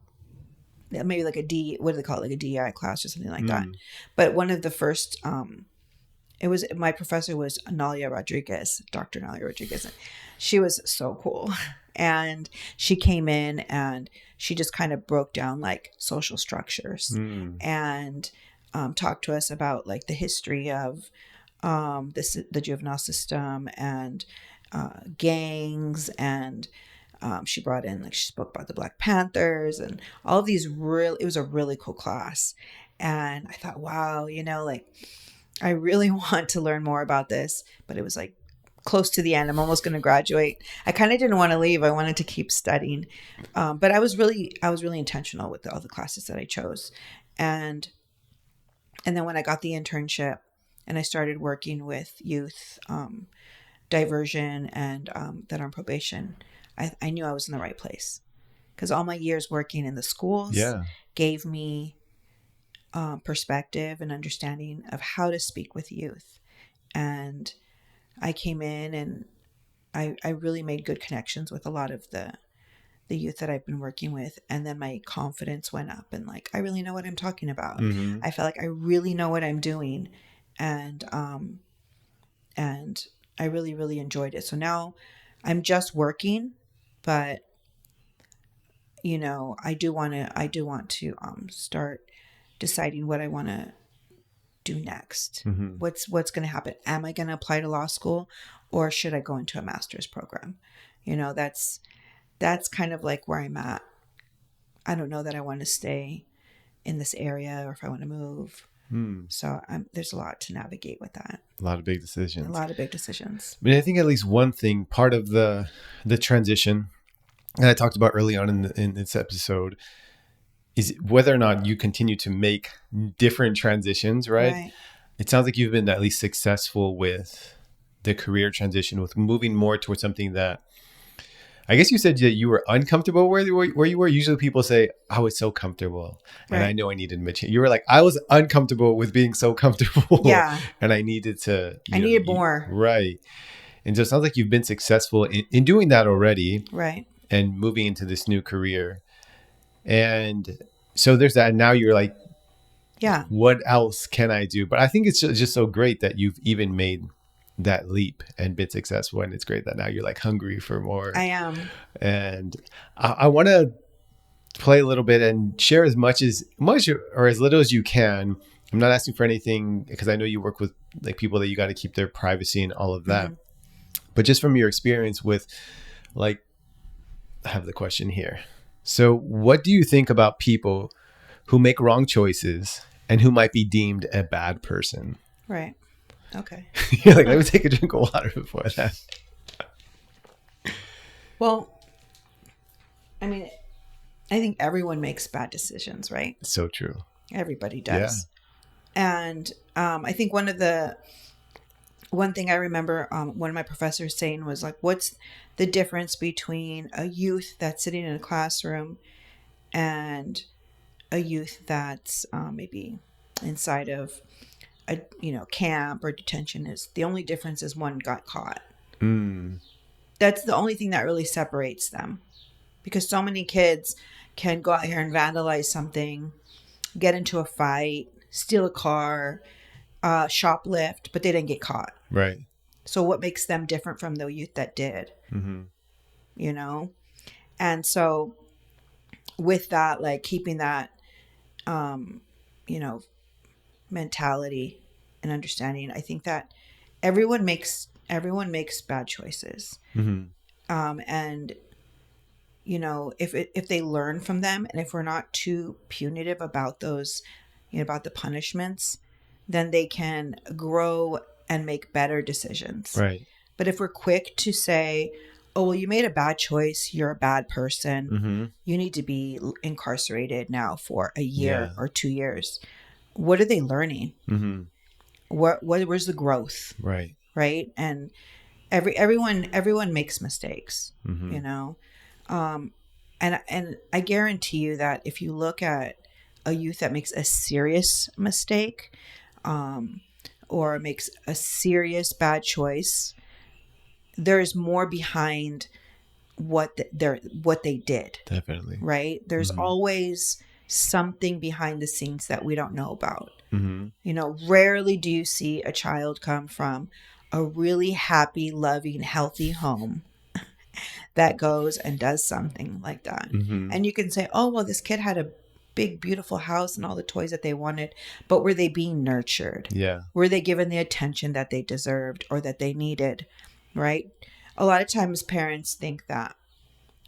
maybe like what do they call it, like a DEI class or something like that. But one of the first my professor was Dr. Nalia Rodriguez. She was so cool. And she came in and she just kind of broke down like social structures and talked to us about like the history of the juvenile system and gangs. And she brought in, like, she spoke about the Black Panthers and all of these it was a really cool class. And I thought, wow, like, I really want to learn more about this, but it was like close to the end. I'm almost going to graduate. I kind of didn't want to leave. I wanted to keep studying. But I was really intentional with all the classes that I chose. And then when I got the internship and I started working with youth, diversion and that are on probation, I knew I was in the right place, because all my years working in the schools gave me perspective and understanding of how to speak with youth. And I came in and I really made good connections with a lot of the youth that I've been working with. And then my confidence went up and like, I really know what I'm talking about. I felt like I really know what I'm doing. And I really, really enjoyed it. So now I'm just working, but I do want to start deciding what I want to do next. What's going to happen? Am I going to apply to law school, or should I go into a master's program? That's kind of like where I'm at. I don't know that I want to stay in this area or if I want to move. So there's a lot to navigate with that. A lot of big decisions. I mean, I think at least one thing, part of the transition that I talked about early on in this episode, is whether or not you continue to make different transitions, right? It sounds like you've been at least successful with the career transition, with moving more towards something that, I guess you said that you were uncomfortable where you were. Usually people say, I was so comfortable and I know I needed to change. You were like, I was uncomfortable with being so comfortable. Yeah. And I needed to. I needed more. Right. And so it sounds like you've been successful in doing that already. Right. And moving into this new career. And so there's that. And now you're like, yeah, what else can I do? But I think it's just so great that you've even made that leap and been successful. And it's great that now you're like hungry for more. I am. And I want to play a little bit and share as much or as little as you can. I'm not asking for anything, because I know you work with like people that you got to keep their privacy and all of that. But just from your experience with, like, I have the question here. So what do you think about people who make wrong choices and who might be deemed a bad person? Right. Okay. You're like, let me take a drink of water before that. Well, I mean, I think everyone makes bad decisions, right? So true. Everybody does. Yeah. And I think one thing I remember one of my professors saying was like, what's the difference between a youth that's sitting in a classroom and a youth that's maybe inside of a camp or detention? Is the only difference is one got caught. That's the only thing that really separates them, because so many kids can go out here and vandalize something, get into a fight, steal a car, shoplift, but they didn't get caught. Right. So what makes them different from the youth that did? you know? And so with that, like keeping that, you know, mentality and understanding, I think that everyone makes bad choices. Mm-hmm. And you know, if they learn from them, and if we're not too punitive about those, you know, about the punishments, then they can grow and make better decisions. Right. But if we're quick to say, oh, well, you made a bad choice, you're a bad person, Mm-hmm. you need to be incarcerated now for a Yeah. year or 2 years, what are they learning? Mm-hmm. Where's the growth? Right. Right? And everyone makes mistakes, Mm-hmm. you know. And I guarantee you that if you look at a youth that makes a serious mistake, or makes a serious bad choice, there's more behind what they did. Definitely. Right? There's Mm-hmm. always something behind the scenes that we don't know about. Mm-hmm. You know, rarely do you see a child come from a really happy, loving, healthy home that goes and does something like that. Mm-hmm. And you can say, oh, well, this kid had a big, beautiful house and all the toys that they wanted, but were they being nurtured? Yeah. Were they given the attention that they deserved or that they needed? Right? A lot of times parents think that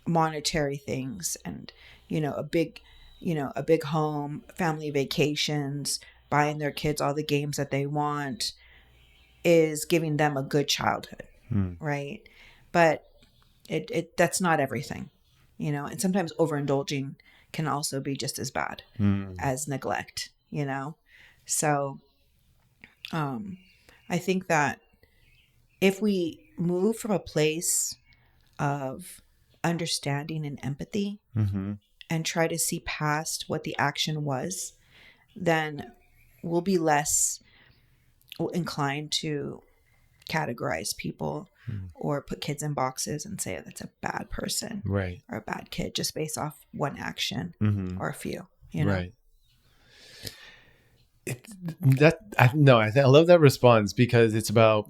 monetary things and, you know, a big home, family vacations, buying their kids all the games that they want is giving them a good childhood. Mm. Right? But that's not everything, you know, and sometimes overindulging can also be just as bad as neglect, you know. So I think that if we move from a place of understanding and empathy Mm-hmm. and try to see past what the action was, then we'll be less inclined to categorize people or put kids in boxes and say that's a bad person Right. or a bad kid just based off one action Mm-hmm. or a few, you know. Right. I love that response because it's about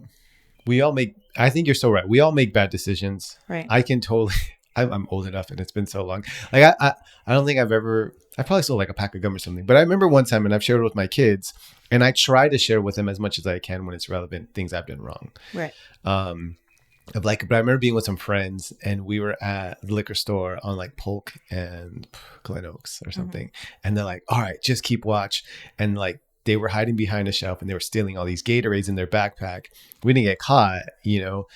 we all make. I think you're so right. We all make bad decisions. Right. I can totally. I'm old enough, and it's been so long. Like I don't think I've ever. I probably sold like a pack of gum or something. But I remember one time, and I've shared it with my kids, and I try to share with them as much as I can when it's relevant things I've done wrong. Right. But I remember being with some friends, and we were at the liquor store on like Polk and Glen Oaks or something, and they're like, "All right, just keep watch," and like. They were hiding behind a shelf and they were stealing all these Gatorades in their backpack. We didn't get caught, you know,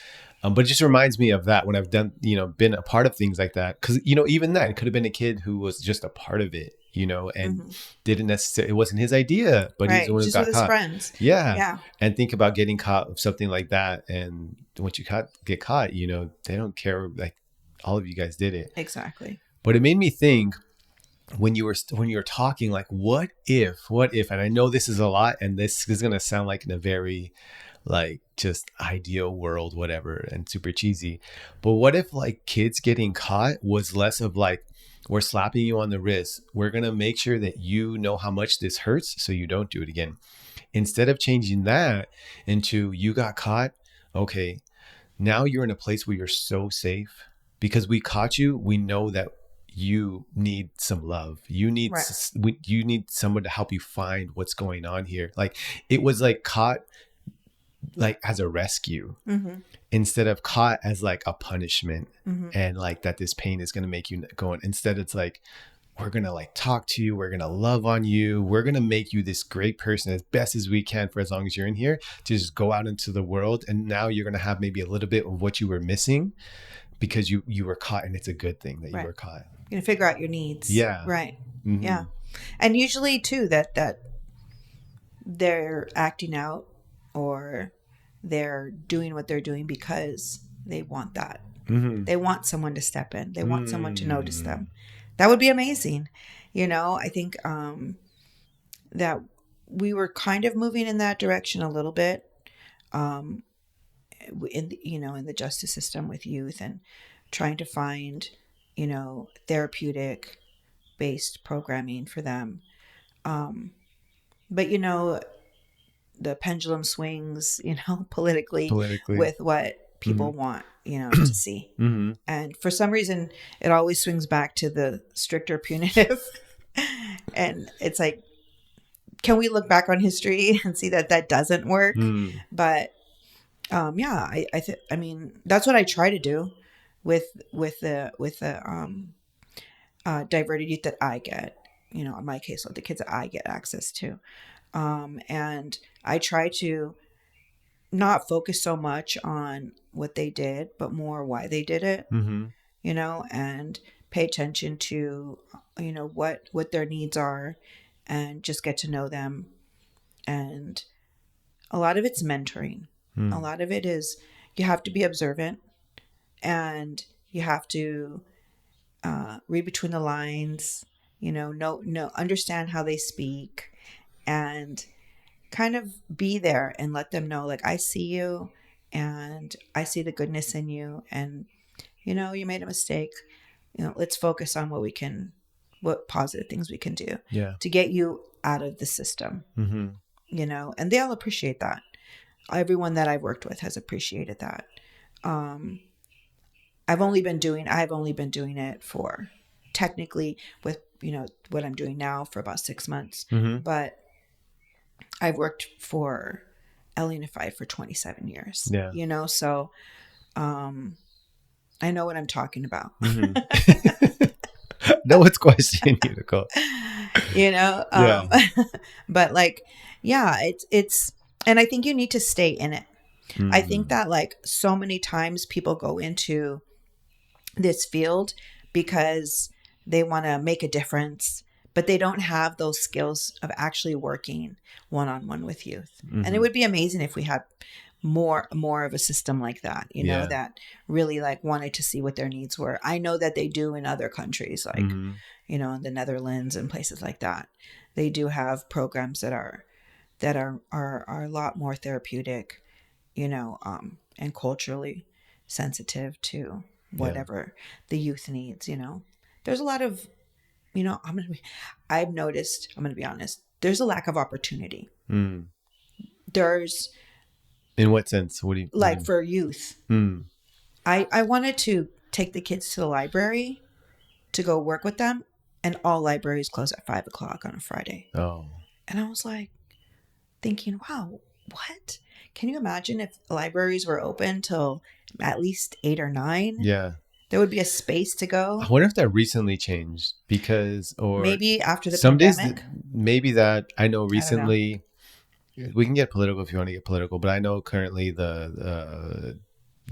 but it just reminds me of that when I've done, you know, been a part of things like that. Cause, you know, even then it could have been a kid who was just a part of it, you know, and didn't necessarily, it wasn't his idea, but he's Right. the one who Just got with his caught. friends. Yeah. Yeah. And think about getting caught with something like that. And once you get caught, you know, they don't care. Like all of you guys did it. Exactly. But it made me think, when you were talking, like what if, and I know this is a lot and this is going to sound like in a very like just ideal world, whatever, and super cheesy, but what if like kids getting caught was less of like, we're slapping you on the wrist, we're going to make sure that you know how much this hurts so you don't do it again, instead of changing that into you got caught, okay, now you're in a place where you're so safe because we caught you, we know that you need some love, you need you need someone to help you find what's going on here. Like it was like caught like as a rescue instead of caught as like a punishment, and like that this pain is going to make you go on. Instead it's like, we're going to like talk to you, we're going to love on you, we're going to make you this great person as best as we can for as long as you're in here to just go out into the world. And now you're going to have maybe a little bit of what you were missing because you were caught, and it's a good thing that you were caught. You're gonna figure out your needs. Yeah. Right. Yeah. And usually too that they're acting out or they're doing what they're doing because they want that. They want someone to step in. They want someone to notice them. That would be amazing. You know, I think that we were kind of moving in that direction a little bit, in the justice system with youth and trying to find, you know, therapeutic based programming for them. But you know, the pendulum swings, you know, politically with what people want, to see. And for some reason, it always swings back to the stricter punitive. And it's like, can we look back on history and see that that doesn't work? But I mean, that's what I try to do with the diverted youth that I get, in my case, with the kids that I get access to. And I try to not focus so much on what they did, but more why they did it, and pay attention to, what their needs are, and just get to know them. And a lot of it's mentoring. A lot of it is you have to be observant, and you have to read between the lines, understand how they speak, and kind of be there and let them know, like, I see you and I see the goodness in you, and you made a mistake. Let's focus on what positive things we can do to get you out of the system. And they all appreciate that. Everyone that I've worked with has appreciated that. I've only been doing it for, technically, with what I'm doing now, for about 6 months, but I've worked for Ellie Unified for 27 years. So I know what I'm talking about. No one's questioning you, Nicole. But it's, and I think you need to stay in it. I think that, like, so many times people go into this field because they want to make a difference, but they don't have those skills of actually working one-on-one with youth. And it would be amazing if we had more of a system like that, that really, like, wanted to see what their needs were. I know that they do in other countries, like, in the Netherlands and places like that. They do have programs that are a lot more therapeutic, and culturally sensitive to whatever the youth needs. There's a lot of, I've noticed, I'm going to be honest, there's a lack of opportunity. There's, in what sense? What do you like, for youth? I wanted to take the kids to the library to go work with them, and all libraries close at 5:00 on a Friday. Oh. And I was like thinking, wow, what? Can you imagine if libraries were open till at least 8 or 9? Yeah. There would be a space to go. I wonder if that recently changed or maybe after the some pandemic. Days, maybe that, I know recently, we can get political if you want to get political, but I know currently the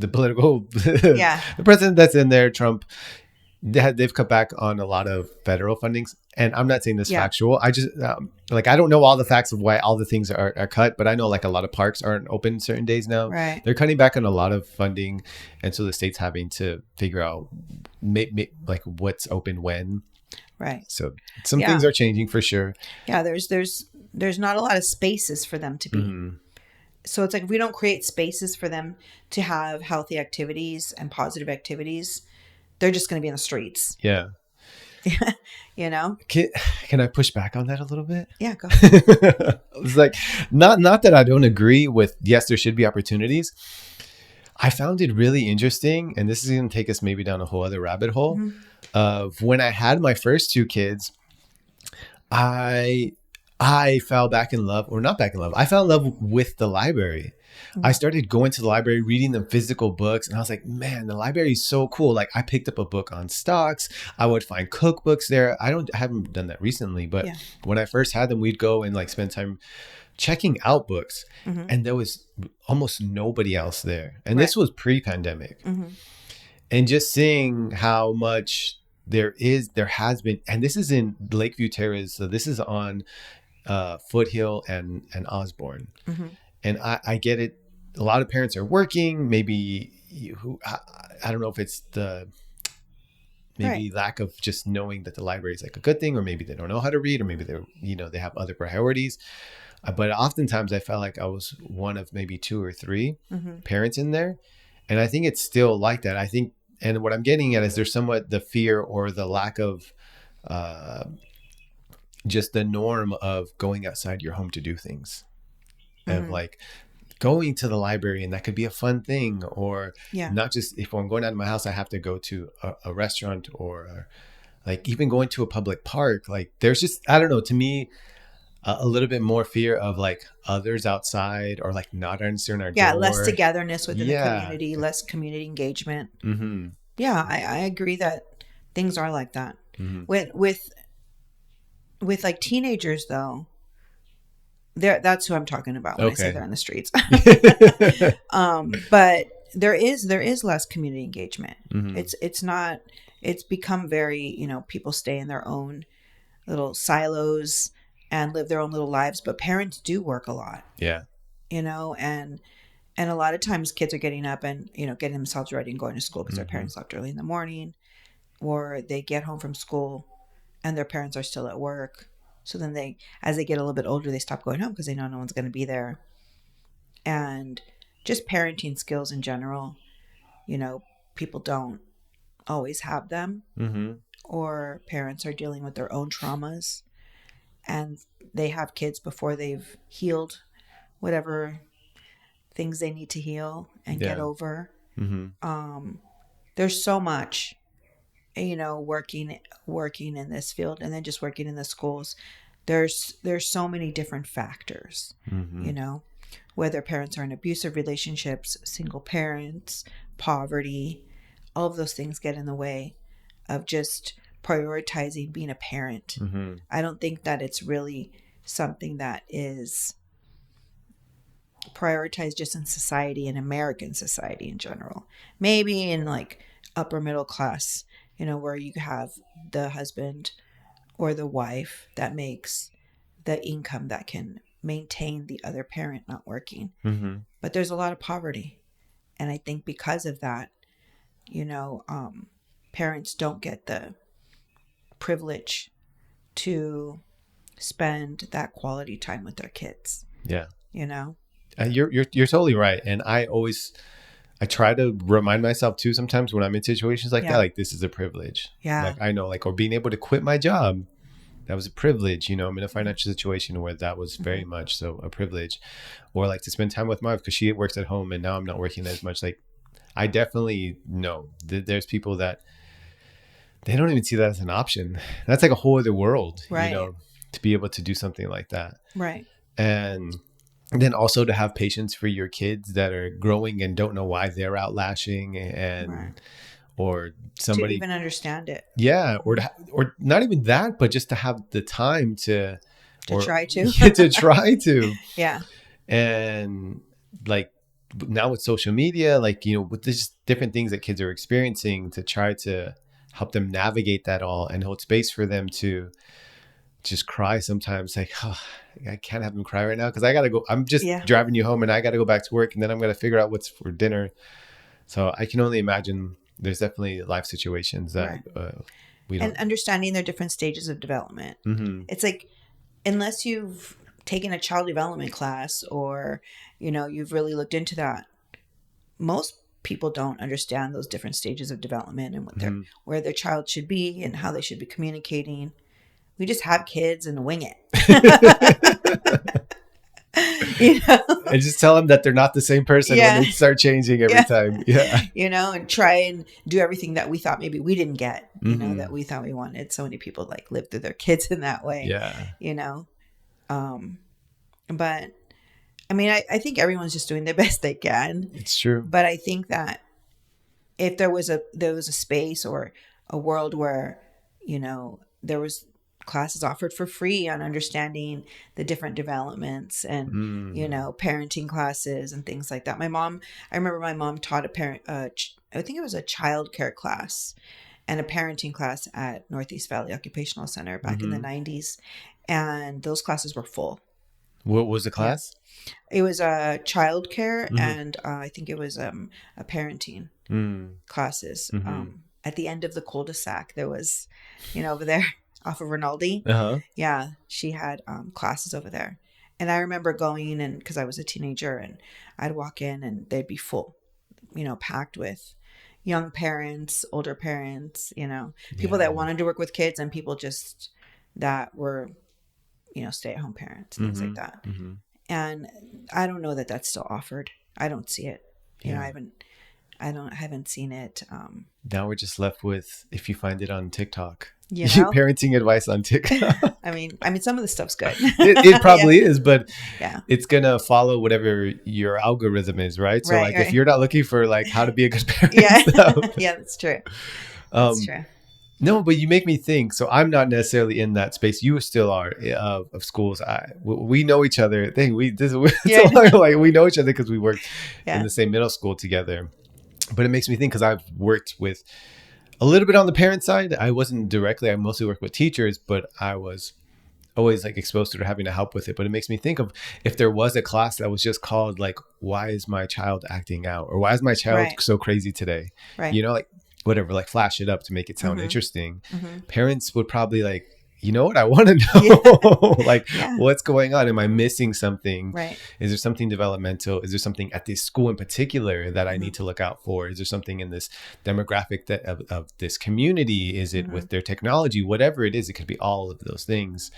political, the president that's in there, Trump, they've cut back on a lot of federal fundings. And I'm not saying this factual. I just, I don't know all the facts of why all the things are cut, but I know, like, a lot of parks aren't open certain days now. Right. They're cutting back on a lot of funding. And so the state's having to figure out like what's open when. Right. So some things are changing for sure. Yeah. There's not a lot of spaces for them to be. So it's like, if we don't create spaces for them to have healthy activities and positive activities, they're just going to be in the streets. Yeah. Can I push back on that a little bit? Yeah, go. It's like, not that I don't agree with, yes, there should be opportunities. I found it really interesting, and this is going to take us maybe down a whole other rabbit hole, of when I had my first 2 kids, I fell back in love, or not back in love. I fell in love with the library. I started going to the library, reading them physical books, and I was like, man, the library is so cool. Like, I picked up a book on stocks. I would find cookbooks there. I haven't done that recently, but when I first had them, we'd go and, like, spend time checking out books, and there was almost nobody else there. And this was pre-pandemic. And just seeing how much there has been, and this is in Lakeview Terrace. So this is on Foothill and Osborne. And I get it. A lot of parents are working. Maybe I don't know if it's the lack of just knowing that the library is, like, a good thing, or maybe they don't know how to read, or maybe they're they have other priorities. But oftentimes I felt like I was one of maybe 2 or 3 parents in there, and I think it's still like that. I think, and what I'm getting at is there's somewhat the fear or the lack of just the norm of going outside your home to do things. Of, like, going to the library, and that could be a fun thing, or Yeah. not just if I'm going out of my house, I have to go to a restaurant, or like even going to a public park. Like there's just, I don't know, to me, a little bit more fear of like others outside, or like not answering our Yeah. Less door. togetherness within the Yeah. community, less community engagement. Mm-hmm. Yeah. I agree that things are like that. Mm-hmm. With like teenagers though, that's who I'm talking about when I say Okay. they're in the streets. But there is less community engagement. Mm-hmm. It's become very, people stay in their own little silos and live their own little lives, but parents do work a lot, Yeah. and a lot of times kids are getting up and, getting themselves ready and going to school because their Mm-hmm. parents left early in the morning, or they get home from school and their parents are still at work. So then as they get a little bit older, they stop going home because they know no one's going to be there. And just parenting skills in general, people don't always have them, Mm-hmm. or parents are dealing with their own traumas and they have kids before they've healed whatever things they need to heal and get Yeah. over. Mm-hmm. There's so much, working in this field, and then just working in the schools. There's so many different factors, Mm-hmm. whether parents are in abusive relationships, single parents, poverty, all of those things get in the way of just prioritizing being a parent. Mm-hmm. I don't think that it's really something that is prioritized just in society, in American society in general. Maybe in like upper middle class, where you have the husband or the wife that makes the income that can maintain the other parent not working. Mm-hmm. But there's a lot of poverty. And I think because of that, parents don't get the privilege to spend that quality time with their kids, Yeah. you know? You're totally right. And I try to remind myself too sometimes when I'm in situations like that, Yeah. like this is a privilege. Yeah. Like I know, like, or being able to quit my job, that was a privilege. I'm in a financial situation where that was very much so a privilege. Or like to spend time with my wife because she works at home and now I'm not working as much. Like I definitely know that there's people that they don't even see that as an option. That's like a whole other world, Right. to be able to do something like that. Right. And then also to have patience for your kids that are growing and don't know why they're out lashing, and Right. or To somebody, even understand it. yeah, or not even that, but just to have the time to Try to. yeah, to try to. Yeah. And like now with social media, like with these different things that kids are experiencing, to try to help them navigate that all and hold space for them to just cry sometimes, like, oh, I can't have them cry right now because I gotta go. I'm just driving you home and I gotta go back to work, and then I'm gonna figure out what's for dinner. So I can only imagine there's definitely life situations that we don't. And understanding their different stages of development. Mm-hmm. It's like, unless you've taken a child development class or, you've really looked into that, most people don't understand those different stages of development and where their child should be and how they should be communicating. We just have kids and wing it. And just tell them that they're not the same person when they start changing every time. Yeah. And try and do everything that we thought maybe we didn't get, that we thought we wanted. So many people like live through their kids in that way. Yeah. But I mean, I think everyone's just doing the best they can. It's true. But I think that if there was a space or a world where, there was classes offered for free on understanding the different developments and, parenting classes and things like that. I remember my mom taught I think it was a child care class and a parenting class at Northeast Valley Occupational Center back in the 90s. And those classes were full. What was the class? It was a child care and I think it was a parenting classes. At the end of the cul-de-sac, there was, over there off of Rinaldi. Yeah, she had classes over there. And I remember going in because I was a teenager, and I'd walk in and they'd be full, packed with young parents, older parents, people that wanted to work with kids and people just that were, stay-at-home parents, things like that. And I don't know that that's still offered. I don't see it. You know, Yeah. I haven't seen it. Now we're just left with if you find it on TikTok. You know, Parenting advice on TikTok. I mean, some of the stuff's good. It probably is, but Yeah. it's gonna follow whatever your algorithm is, right? So Right. like if Right. you're not looking for like how to be a good parent Yeah. stuff. Yeah. That's true. That's Um, true. no, but you make me think. So I'm not necessarily in that space. You still are of schools. We know each other. I think Yeah. like we know each other because we worked in Yeah. the same middle school together. But it makes me think because I've worked with a little bit on the parent side. I wasn't directly. I mostly worked with teachers, but I was always like exposed to it or having to help with it. But it makes me think of if there was a class that was just called like, why is my child acting out? Or why is my child Right. so crazy today? Right. Like whatever, like flash it up to make it sound Mm-hmm. interesting. Mm-hmm. Parents would probably like, you know what? I want to know like Yeah. what's going on. Am I missing something? Right. Is there something developmental? Is there something at this school in particular that I Mm-hmm. need to look out for? Is there something in this demographic that of this community? Is it Mm-hmm. with their technology? Whatever it is, it could be all of those things.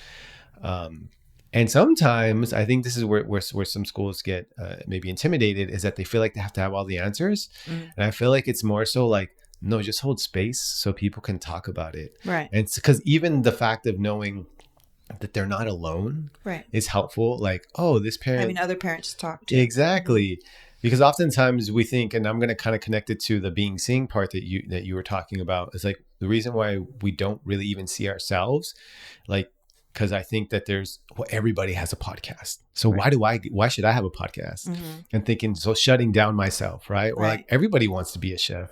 And sometimes I think this is where some schools get maybe intimidated is that they feel like they have to have all the answers. Mm-hmm. And I feel like it's more so like, no, just hold space so people can talk about it. Right. And it's because even the fact of knowing that they're not alone Right. is helpful. Like, oh, this parent. Having other parents to talk to. Exactly. Because oftentimes we think, and I'm going to kind of connect it to the being seen part that you were talking about, is like the reason why we don't really even see ourselves, like, because I think that everybody has a podcast. So Right. why should I have a podcast? Mm-hmm. And thinking, so shutting down myself, right? Or Right. like everybody wants to be a chef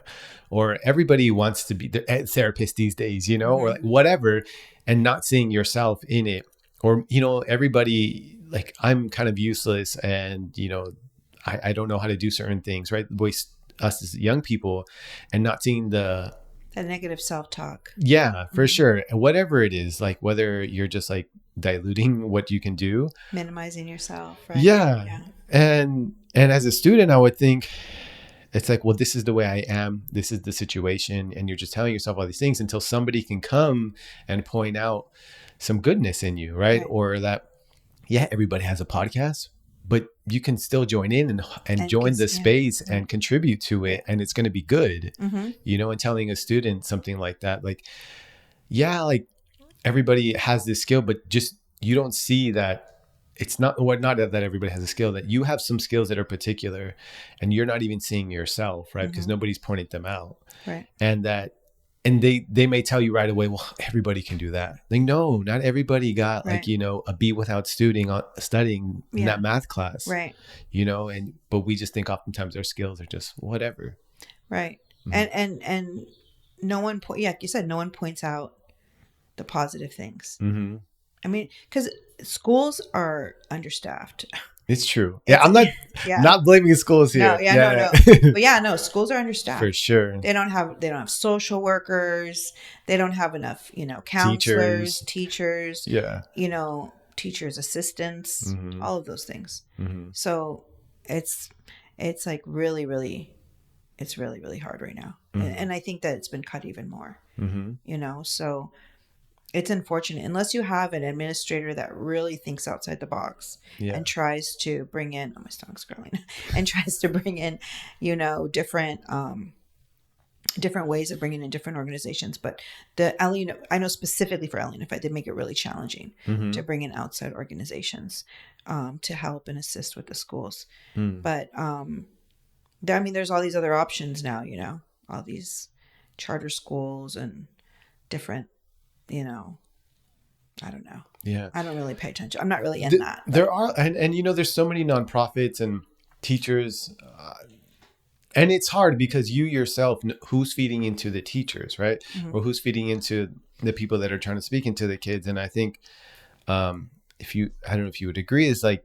or everybody wants to be the therapist these days, or Mm-hmm. like whatever, and not seeing yourself in it. Or, everybody like I'm kind of useless and, I don't know how to do certain things, right? Us as young people and not seeing the negative self-talk. yeah, for Mm-hmm. sure. And whatever it is, like whether you're just like diluting what you can do, Minimizing yourself, right? yeah. And as a student, I would think it's like, well, this is the way I am. This is the situation. And you're just telling yourself all these things until somebody can come and point out some goodness in you, right? Or that, yeah, everybody has a podcast, but you can still join in and join the space and contribute to it. And it's going to be good, Mm-hmm. and telling a student something like that, like, yeah, like everybody has this skill, but just, you don't see that it's not that everybody has a skill, that you have some skills that are particular and you're not even seeing yourself, right? Because nobody's pointing them out. Right. And they may tell you right away, well, everybody can do that. Like, no, not everybody got like, a B without studying in that math class, right? But we just think oftentimes our skills are just whatever. Right. Mm-hmm. And no one, like you said, no one points out the positive things. Mm-hmm. I mean, because schools are understaffed. It's true. Yeah, I'm not blaming schools here. No. But no, schools are understaffed. For sure. They don't have social workers. They don't have enough, counselors, teachers, teachers' assistants, all of those things. Mm-hmm. So it's like really, really, it's really, really hard right now. Mm-hmm. And I think that it's been cut even more, so it's unfortunate unless you have an administrator that really thinks outside the box and tries to bring in, my stomach's growling, and tries to bring in, different ways of bringing in different organizations. But I know specifically for Unified, they make it really challenging to bring in outside organizations to help and assist with the schools. But there's all these other options now, all these charter schools and different, I don't know. Yeah. I don't really pay attention. I'm not really in that. But. There are, and there's so many nonprofits and teachers, and it's hard because you yourself, who's feeding into the teachers, right? Mm-hmm. Or who's feeding into the people that are trying to speak into the kids. And I think, I don't know if you would agree, is like,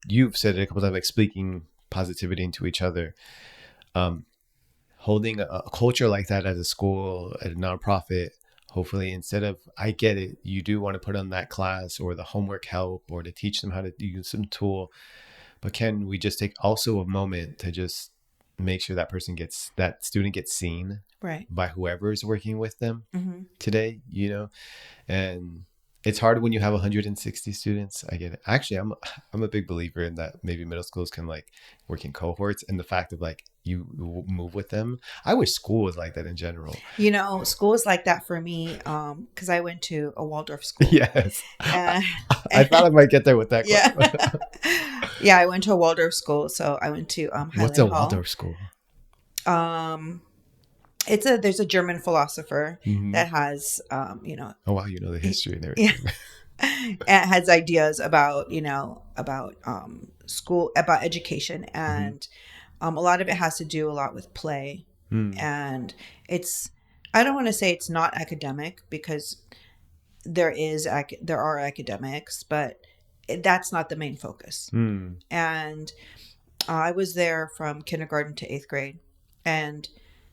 you've said it a couple times, like speaking positivity into each other. Holding a culture like that at a school, at a nonprofit, hopefully, instead of, I get it, you do want to put on that class or the homework help or to teach them how to use some tool, but can we just take also a moment to just make sure that student gets seen right by whoever is working with them today, and it's hard when you have 160 students. I get it. Actually, I'm a big believer in that. Maybe middle schools can like work in cohorts, and the fact of like you move with them. I wish school was like that in general. School is like that for me because I went to a Waldorf school. Yes, Uh, I thought I might get there with that yeah. question. Yeah, I went to a Waldorf school. So I went to What's Highland a Hall. Waldorf school? There's a German philosopher that has Oh wow, you know the history and yeah, everything. and has ideas about school, about education, and a lot of it has to do a lot with play. And it's, I don't want to say it's not academic, because there are academics, but that's not the main focus. And I was there from kindergarten to 8th grade, and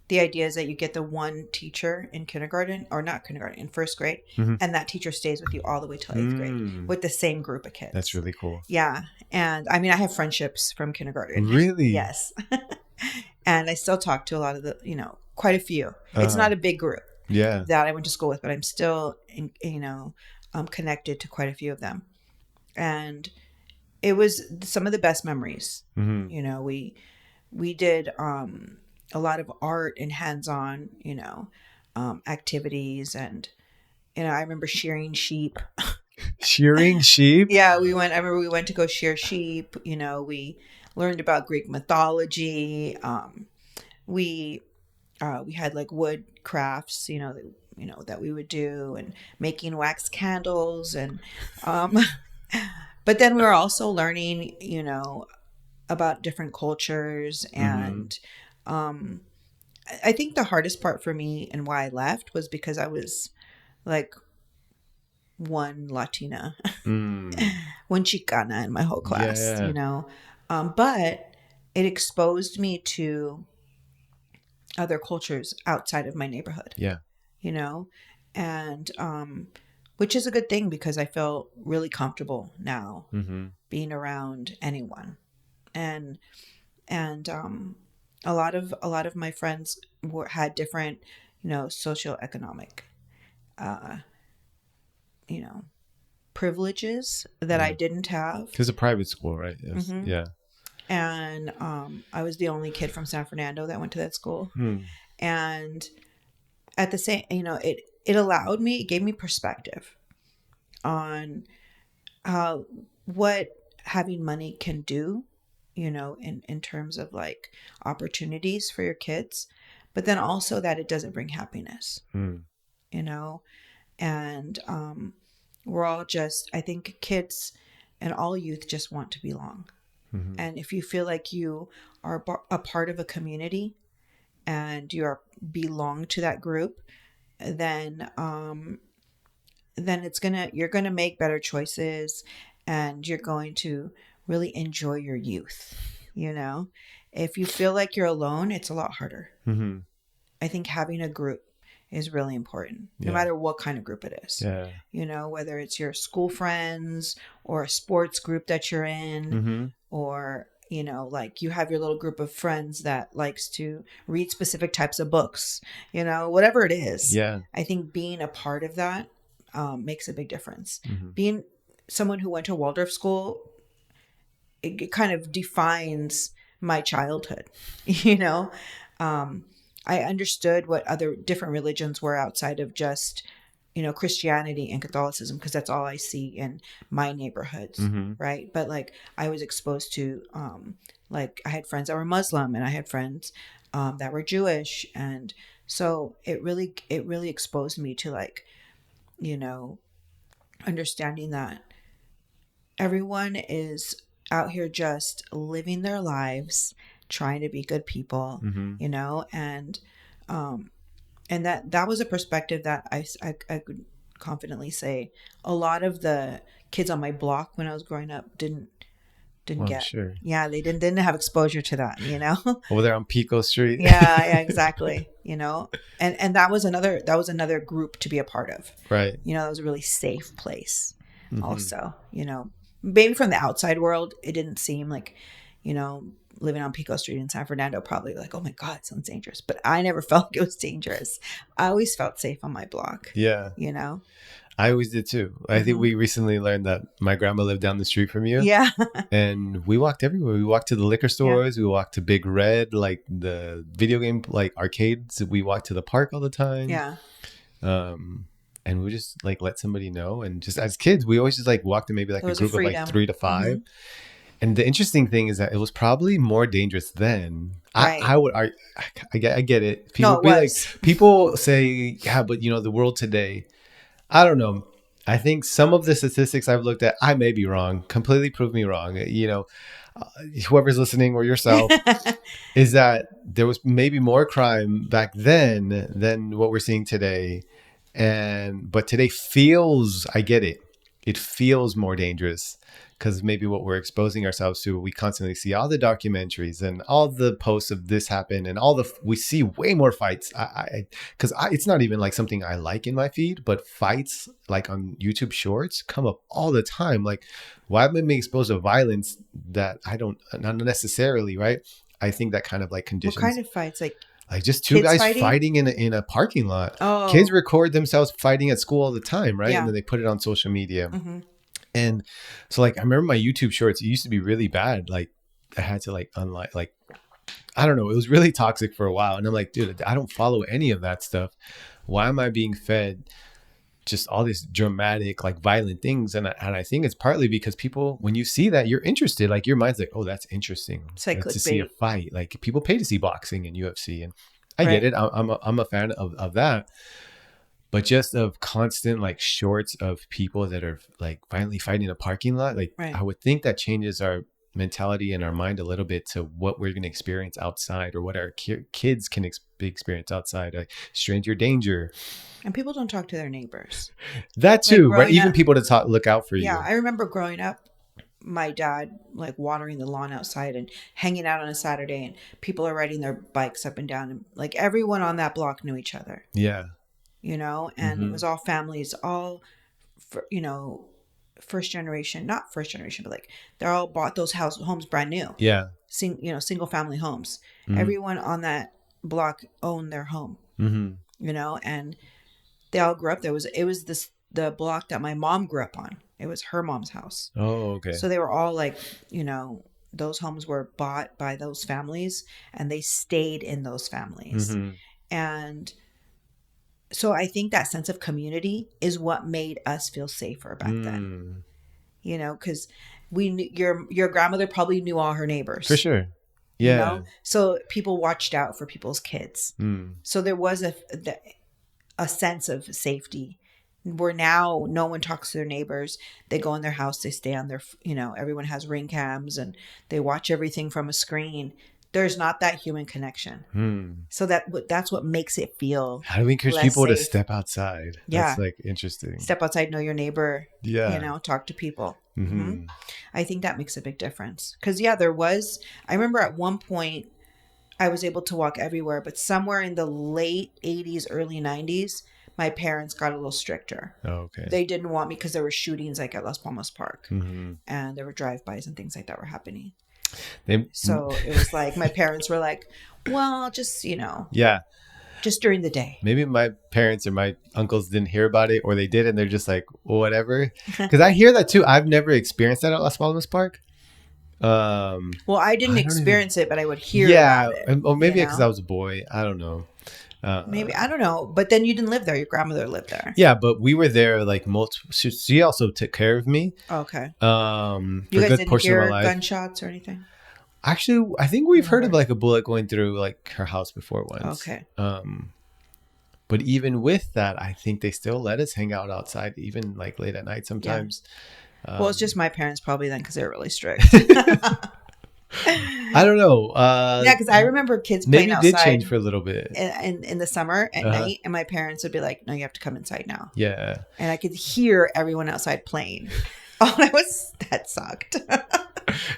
the idea is that you get the one teacher in kindergarten, or not kindergarten, in 1st grade, and that teacher stays with you all the way till 8th grade with the same group of kids. That's really cool. Yeah. And I mean, I have friendships from kindergarten. Really? Yes. And I still talk to a lot of quite a few. It's not a big group that I went to school with, but I'm still, connected to quite a few of them. And it was some of the best memories. We did a lot of art and hands-on, activities. And, I remember shearing sheep. Shearing sheep? Yeah, I remember we went to go shear sheep. We learned about Greek mythology. We had like wood crafts, that we would do, and making wax candles. And, but then we were also learning, about different cultures. And, I think the hardest part for me and why I left was because I was like one Latina, one Chicana in my whole class, but it exposed me to other cultures outside of my neighborhood. Yeah. And which is a good thing, because I feel really comfortable now being around anyone. And a lot of my friends had different, socioeconomic, privileges that I didn't have. Because a private school, right? Yes. Yeah. And I was the only kid from San Fernando that went to that school. And at the same, it gave me perspective on what having money can do, in terms of like opportunities for your kids, but then also that it doesn't bring happiness, and we're all just, I think kids and all youth just want to belong. And if you feel like you are a part of a community and belong to that group, then you're gonna make better choices, and you're going to really enjoy your youth. If you feel like you're alone, it's a lot harder. I think having a group is really important, no matter what kind of group it is. Whether it's your school friends or a sports group that you're in, or like you have your little group of friends that likes to read specific types of books, whatever it is. I think being a part of that makes a big difference. Being someone who went to Waldorf school, it kind of defines my childhood. I understood what other different religions were outside of just, Christianity and Catholicism, because that's all I see in my neighborhoods. Right. But like I was exposed to, like I had friends that were Muslim, and I had friends that were Jewish. And so it really exposed me to like, understanding that everyone is out here just living their lives, trying to be good people, and that was a perspective that I could confidently say a lot of the kids on my block when I was growing up didn't get. Sure. Yeah, they didn't have exposure to that, Over there on Pico Street. yeah, exactly. And that was another group to be a part of. Right. That was a really safe place. Also, maybe from the outside world, it didn't seem like, living on Pico Street in San Fernando, probably like, oh my God, it sounds dangerous. But I never felt like it was dangerous. I always felt safe on my block. Yeah. I always did too. I think we recently learned that my grandma lived down the street from you. Yeah. And we walked everywhere. We walked to the liquor stores. We walked to Big Red, like the video game, like arcades. We walked to the park all the time. Yeah. And we just like let somebody know. And just as kids, we always just like walked in maybe like a group of like 3 to 5. And the interesting thing is that it was probably more dangerous then. Right. I get it. People No, it be was. like, people say, yeah, but you know, the world today, I don't know. I think some of the statistics I've looked at, I may be wrong. Completely prove me wrong. You know, whoever's listening or yourself, is that there was maybe more crime back then than what we're seeing today. But today feels, I get it. It feels more dangerous because maybe what we're exposing ourselves to, we constantly see all the documentaries and all the posts of this happen and we see way more fights. Because it's not even like something I like in my feed, but fights like on YouTube Shorts come up all the time. Like, why am I being exposed to violence that not necessarily, right? I think that kind of like conditions. What kind of fights? Like just two guys fighting in a parking lot. Oh. Kids record themselves fighting at school all the time, right? Yeah. And then they put it on social media. And so like I remember my YouTube Shorts, it used to be really bad. Like I had to like unlike, like, I don't know, it was really toxic for a while. And I'm like, dude, I don't follow any of that stuff. Why am I being fed just all these dramatic, like violent things? And I think it's partly because people, when you see that, you're interested. Like your mind's like, oh, that's interesting. It's like to see a fight. Like people pay to see boxing and UFC, and I get it. I'm a fan of that. But just of constant like shorts of people that are like violently fighting in a parking lot, like I would think that changes our mentality and our mind a little bit to what we're going to experience outside, or what our kids can experience outside, like stranger danger. And people don't talk to their neighbors. That too, like right? Even people to look out for you. Yeah, I remember growing up, my dad like watering the lawn outside and hanging out on a Saturday, and people are riding their bikes up and down, and like everyone on that block knew each other. Yeah. You know, and it was all families, all, you know, first generation, not first generation, but like they're all bought those homes brand new. Yeah. Single family homes. Everyone on that block owned their home, you know, and they all grew up there. It was the block that my mom grew up on. It was her mom's house. Oh, okay. So they were all like, you know, those homes were bought by those families and they stayed in those families. And so I think that sense of community is what made us feel safer back then, you know, because we knew your grandmother probably knew all her neighbors. For sure. Yeah. You know? So people watched out for people's kids. So there was a sense of safety, where now no one talks to their neighbors. They go in their house, they stay on their, you know, everyone has Ring cams and they watch everything from a screen. There's not that human connection. So that's what makes it feel. How do we encourage people to step outside? Yeah. That's like interesting. Step outside, know your neighbor. Yeah. You know, talk to people. I think that makes a big difference. Because, yeah, I remember at one point I was able to walk everywhere, but somewhere in the late 80s, early 90s, my parents got a little stricter. Oh, okay. They didn't want me because there were shootings like at Las Palmas Park. And there were drive-bys and things like that were happening. So it was like my parents were like, well, just, you know, just during the day. Maybe my parents or my uncles didn't hear about it, or they did, and they're just like, whatever. Because I hear that too. I've never experienced that at Las Palmas Park. Well, I didn't experience it, but I would hear about it. Or maybe because I was a boy. I don't know. Maybe, I don't know. But then you didn't live there. Your grandmother lived there. Yeah, but we were there like multiple. She also took care of me. Okay. You guys didn't hear gunshots or anything? Actually, I think we've heard of like a bullet going through like her house before once. Okay. But even with that, I think they still let us hang out outside, even like late at night sometimes. Yeah. Well, it's just my parents probably then because they were really strict. I don't know. Yeah, because I remember kids playing outside. Maybe it did change for a little bit. In the summer at night, and my parents would be like, no, you have to come inside now. Yeah. And I could hear everyone outside playing. Oh, that sucked.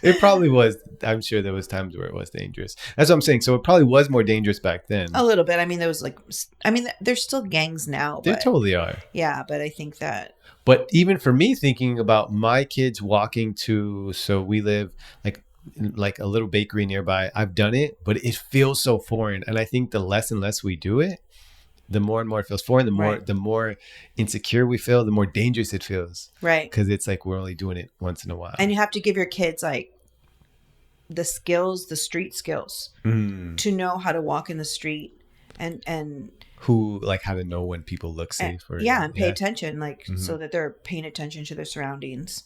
It probably was. I'm sure there was times where it was dangerous. That's what I'm saying. So it probably was more dangerous back then. A little bit. I mean, there's still gangs now. There totally are. Yeah, but I think that. But even for me, thinking about my kids walking so we live like a little bakery nearby. I've done it, but it feels so foreign. And I think the less and less we do it, the more and more it feels foreign, the more insecure we feel, the more dangerous it feels. Right. Because it's like we're only doing it once in a while. And you have to give your kids like the skills, the street skills, to know how to walk in the street and who like how to know when people look safe or and pay attention, like so that they're paying attention to their surroundings.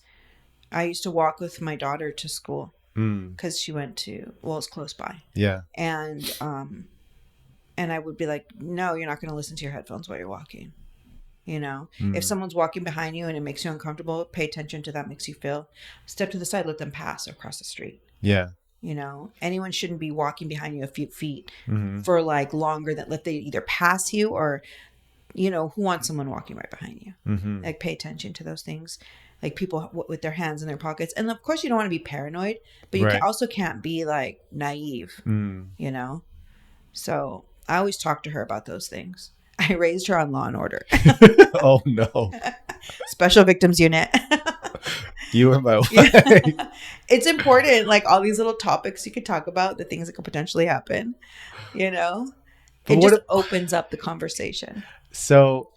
I used to walk with my daughter to school because she went to, well, it's close by. Yeah. And I would be like, no, you're not going to listen to your headphones while you're walking. You know, if someone's walking behind you and it makes you uncomfortable, pay attention to that makes you feel. Step to the side, let them pass across the street. Yeah. You know, anyone shouldn't be walking behind you a few feet for like longer than let they either pass you or, you know, who wants someone walking right behind you? Like pay attention to those things. Like people with their hands in their pockets. And of course you don't want to be paranoid, but you also can't be like naive, you know? So I always talk to her about those things. I raised her on Law and Order. Oh no. Special Victims Unit. You and my wife. It's important, like all these little topics you could talk about, the things that could potentially happen, you know? It just opens up the conversation. So,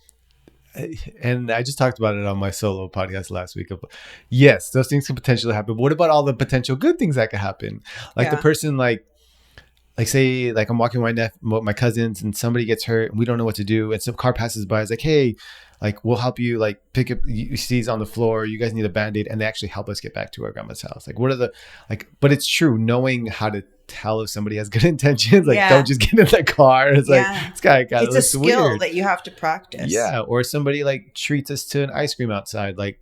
and I just talked about it on my solo podcast last week. Yes, those things can potentially happen. But what about all the potential good things that could happen? Like the person like say like I'm walking with my cousins and somebody gets hurt and we don't know what to do. And some car passes by. It's like, hey, like we'll help you like pick up C's on the floor. You guys need a Band-Aid, and they actually help us get back to our grandma's house. Like what are the like? But it's true. Knowing how to tell if somebody has good intentions, like don't just get in the car. It's like this guy got it's a skill that you have to practice. Yeah, or somebody like treats us to an ice cream outside. Like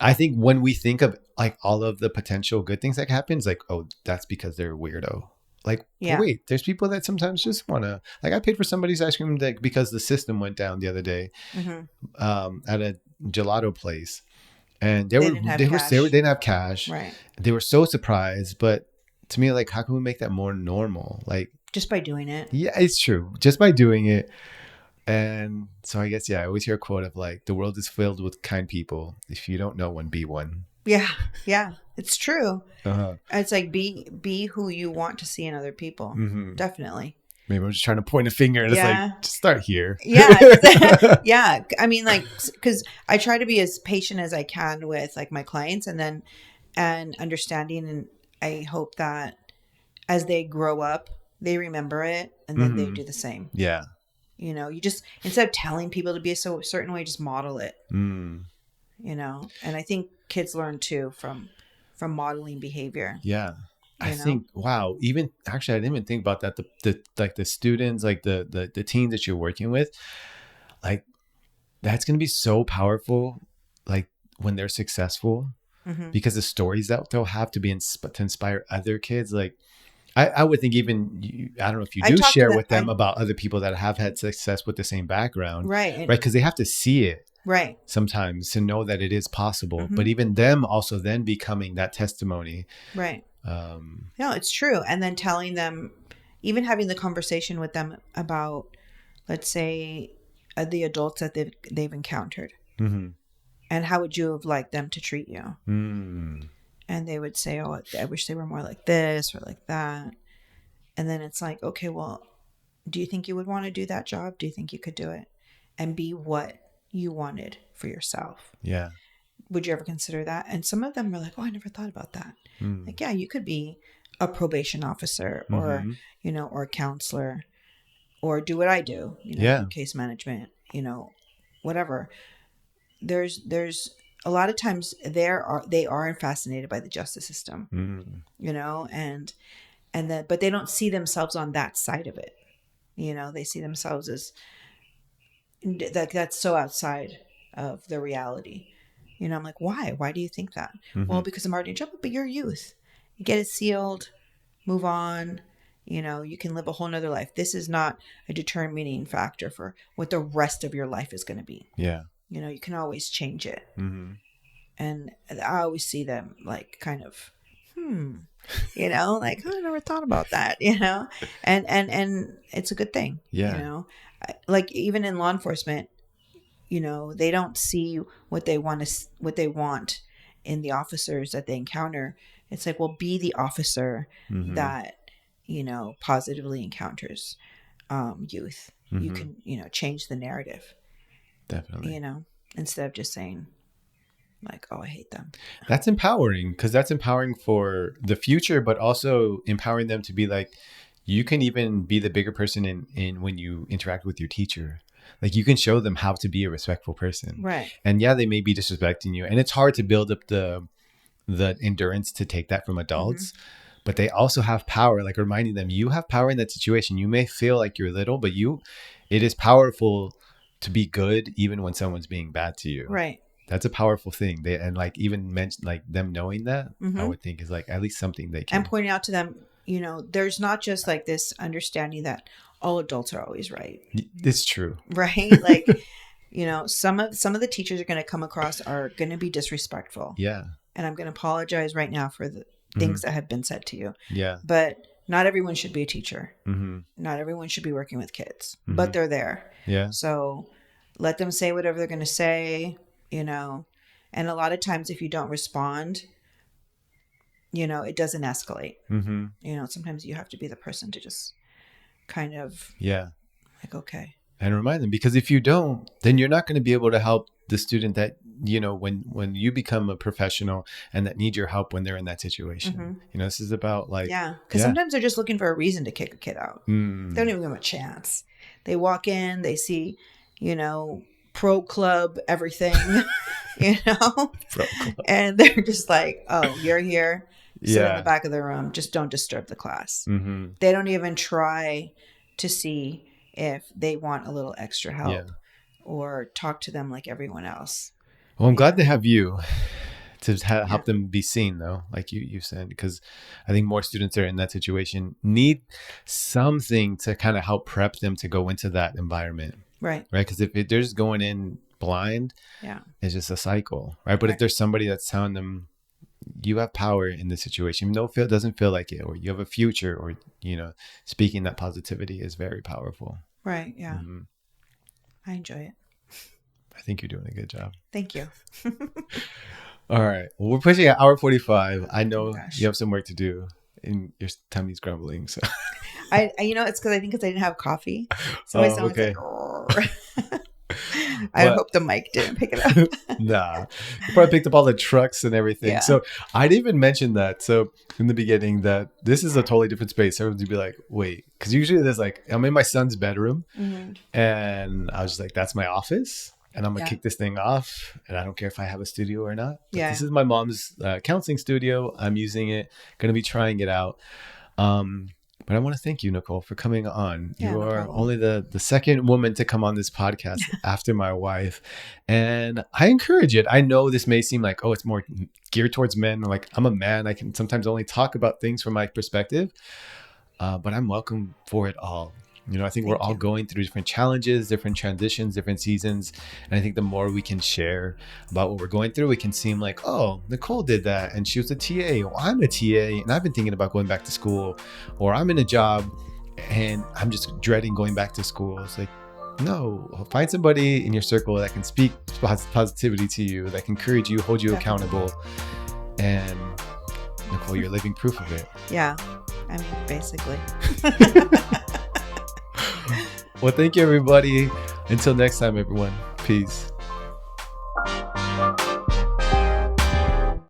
I think when we think of like all of the potential good things that can happen, it's like, oh, that's because they're a weirdo. Like, wait, there's people that sometimes just want to, like I paid for somebody's ice cream because the system went down the other day at a gelato place. And they didn't have cash. Right. They were so surprised. But to me, like, how can we make that more normal? Like, just by doing it. Yeah, it's true. Just by doing it. And so I guess, I always hear a quote of like, the world is filled with kind people. If you don't know one, be one. Yeah. Yeah. It's true. It's like be who you want to see in other people. Definitely. Maybe I'm just trying to point a finger and it's like, just start here. Yeah. Yeah. I mean, like, because I try to be as patient as I can with like my clients and understanding. And I hope that as they grow up, they remember it and then they do the same. Yeah. You know, you just, instead of telling people to be a certain way, just model it. You know, and I think kids learn too from modeling behavior. Yeah. I think, wow, even actually, I didn't even think about that. The students, like the teens that you're working with, like that's going to be so powerful. Like when they're successful, because the stories that they'll have to to inspire other kids. Like I would think even, I don't know if you do share with them about other people that have had success with the same background. Right. Because they have to see it. Right. Sometimes to know that it is possible, but even them also then becoming that testimony. Right. No, it's true. And then telling them, even having the conversation with them about, let's say, the adults that they've encountered, and how would you have liked them to treat you? And they would say, "Oh, I wish they were more like this or like that." And then it's like, okay, well, do you think you would want to do that job? Do you think you could do it and be what you wanted for yourself? Yeah. Would you ever consider that? And some of them were like, oh, I never thought about that. Like, yeah, you could be a probation officer or, you know, or a counselor or do what I do, you know, case management, you know, whatever. There's a lot of times they are fascinated by the justice system, you know, but they don't see themselves on that side of it. You know, they see themselves as that's so outside of the reality. You know, I'm like, why? Why do you think that? Well, because I'm already in trouble, but you're youth. You get it sealed, move on. You know, you can live a whole nother life. This is not a determining factor for what the rest of your life is going to be. Yeah. You know, you can always change it. And I always see them like kind of, you know, like, oh, I never thought about that, you know, and it's a good thing. Yeah. You know, like even in law enforcement, you know, they don't see what they want in the officers that they encounter. It's like, well, be the officer that, you know, positively encounters youth. You can, change the narrative. Definitely. Instead of just saying like, oh, I hate them. That's empowering, because that's empowering for the future, but also empowering them to be like, you can even be the bigger person in when you interact with your teacher. Like, you can show them how to be a respectful person. Right. And yeah, they may be disrespecting you. And it's hard to build up the endurance to take that from adults. But they also have power, like reminding them, you have power in that situation. You may feel like you're little, but it is powerful to be good even when someone's being bad to you. Right. That's a powerful thing. And like even mention like them knowing that, I would think is like at least something they can. And pointing out to them, there's not just like this understanding that all adults are always right. It's true. Right? Like, some of the teachers are going to come across are going to be disrespectful. Yeah. And I'm going to apologize right now for the things that have been said to you. Yeah. But not everyone should be a teacher. Not everyone should be working with kids, but they're there. Yeah. So let them say whatever they're going to say, and a lot of times if you don't respond, it doesn't escalate. Sometimes you have to be the person to just kind of like, okay. And remind them, because if you don't, then you're not going to be able to help the student that, when you become a professional and that need your help when they're in that situation. This is about like, because sometimes they're just looking for a reason to kick a kid out. They don't even give them a chance. They walk in, they see, pro club, everything, Pro club. And they're just like, oh, you're here. Sit in the back of the room. Just don't disturb the class. They don't even try to see if they want a little extra help or talk to them like everyone else. Well, I'm glad to have you to help them be seen, though, like you said, because I think more students that are in that situation need something to kind of help prep them to go into that environment. Right. Because if they're just going in blind, it's just a cycle. Right. But if there's somebody that's telling them, you have power in this situation, even though it doesn't feel like it, or you have a future, or, speaking that positivity is very powerful. Right. Yeah. I enjoy it. I think you're doing a good job. Thank you. All right. Well, we're pushing at hour 45. I know you have some work to do and your tummy's grumbling. So it's because I didn't have coffee. So I sound like, I hope the mic didn't pick it up. Nah. You probably picked up all the trucks and everything. Yeah. So I didn't even mention that. So in the beginning that this is a totally different space. Everyone's be like, wait, because usually there's like, I'm in my son's bedroom and I was just like, that's my office. And I'm going to kick this thing off. And I don't care if I have a studio or not. But this is my mom's counseling studio. I'm using it. Going to be trying it out. But I want to thank you, Nicole, for coming on. Yeah, you are only the second woman to come on this podcast after my wife. And I encourage it. I know this may seem like, oh, it's more geared towards men. Like, I'm a man. I can sometimes only talk about things from my perspective. But I'm welcome for it all. I think we're all going through different challenges, different transitions, different seasons. And I think the more we can share about what we're going through, it can seem like, oh, Nicole did that and she was a TA. Well, I'm a TA and I've been thinking about going back to school, or I'm in a job and I'm just dreading going back to school. It's like, no, find somebody in your circle that can speak positivity to you, that can encourage you, hold you accountable. And Nicole, you're living proof of it. Yeah. I mean, basically. Well, thank you, everybody. Until next time, everyone. Peace.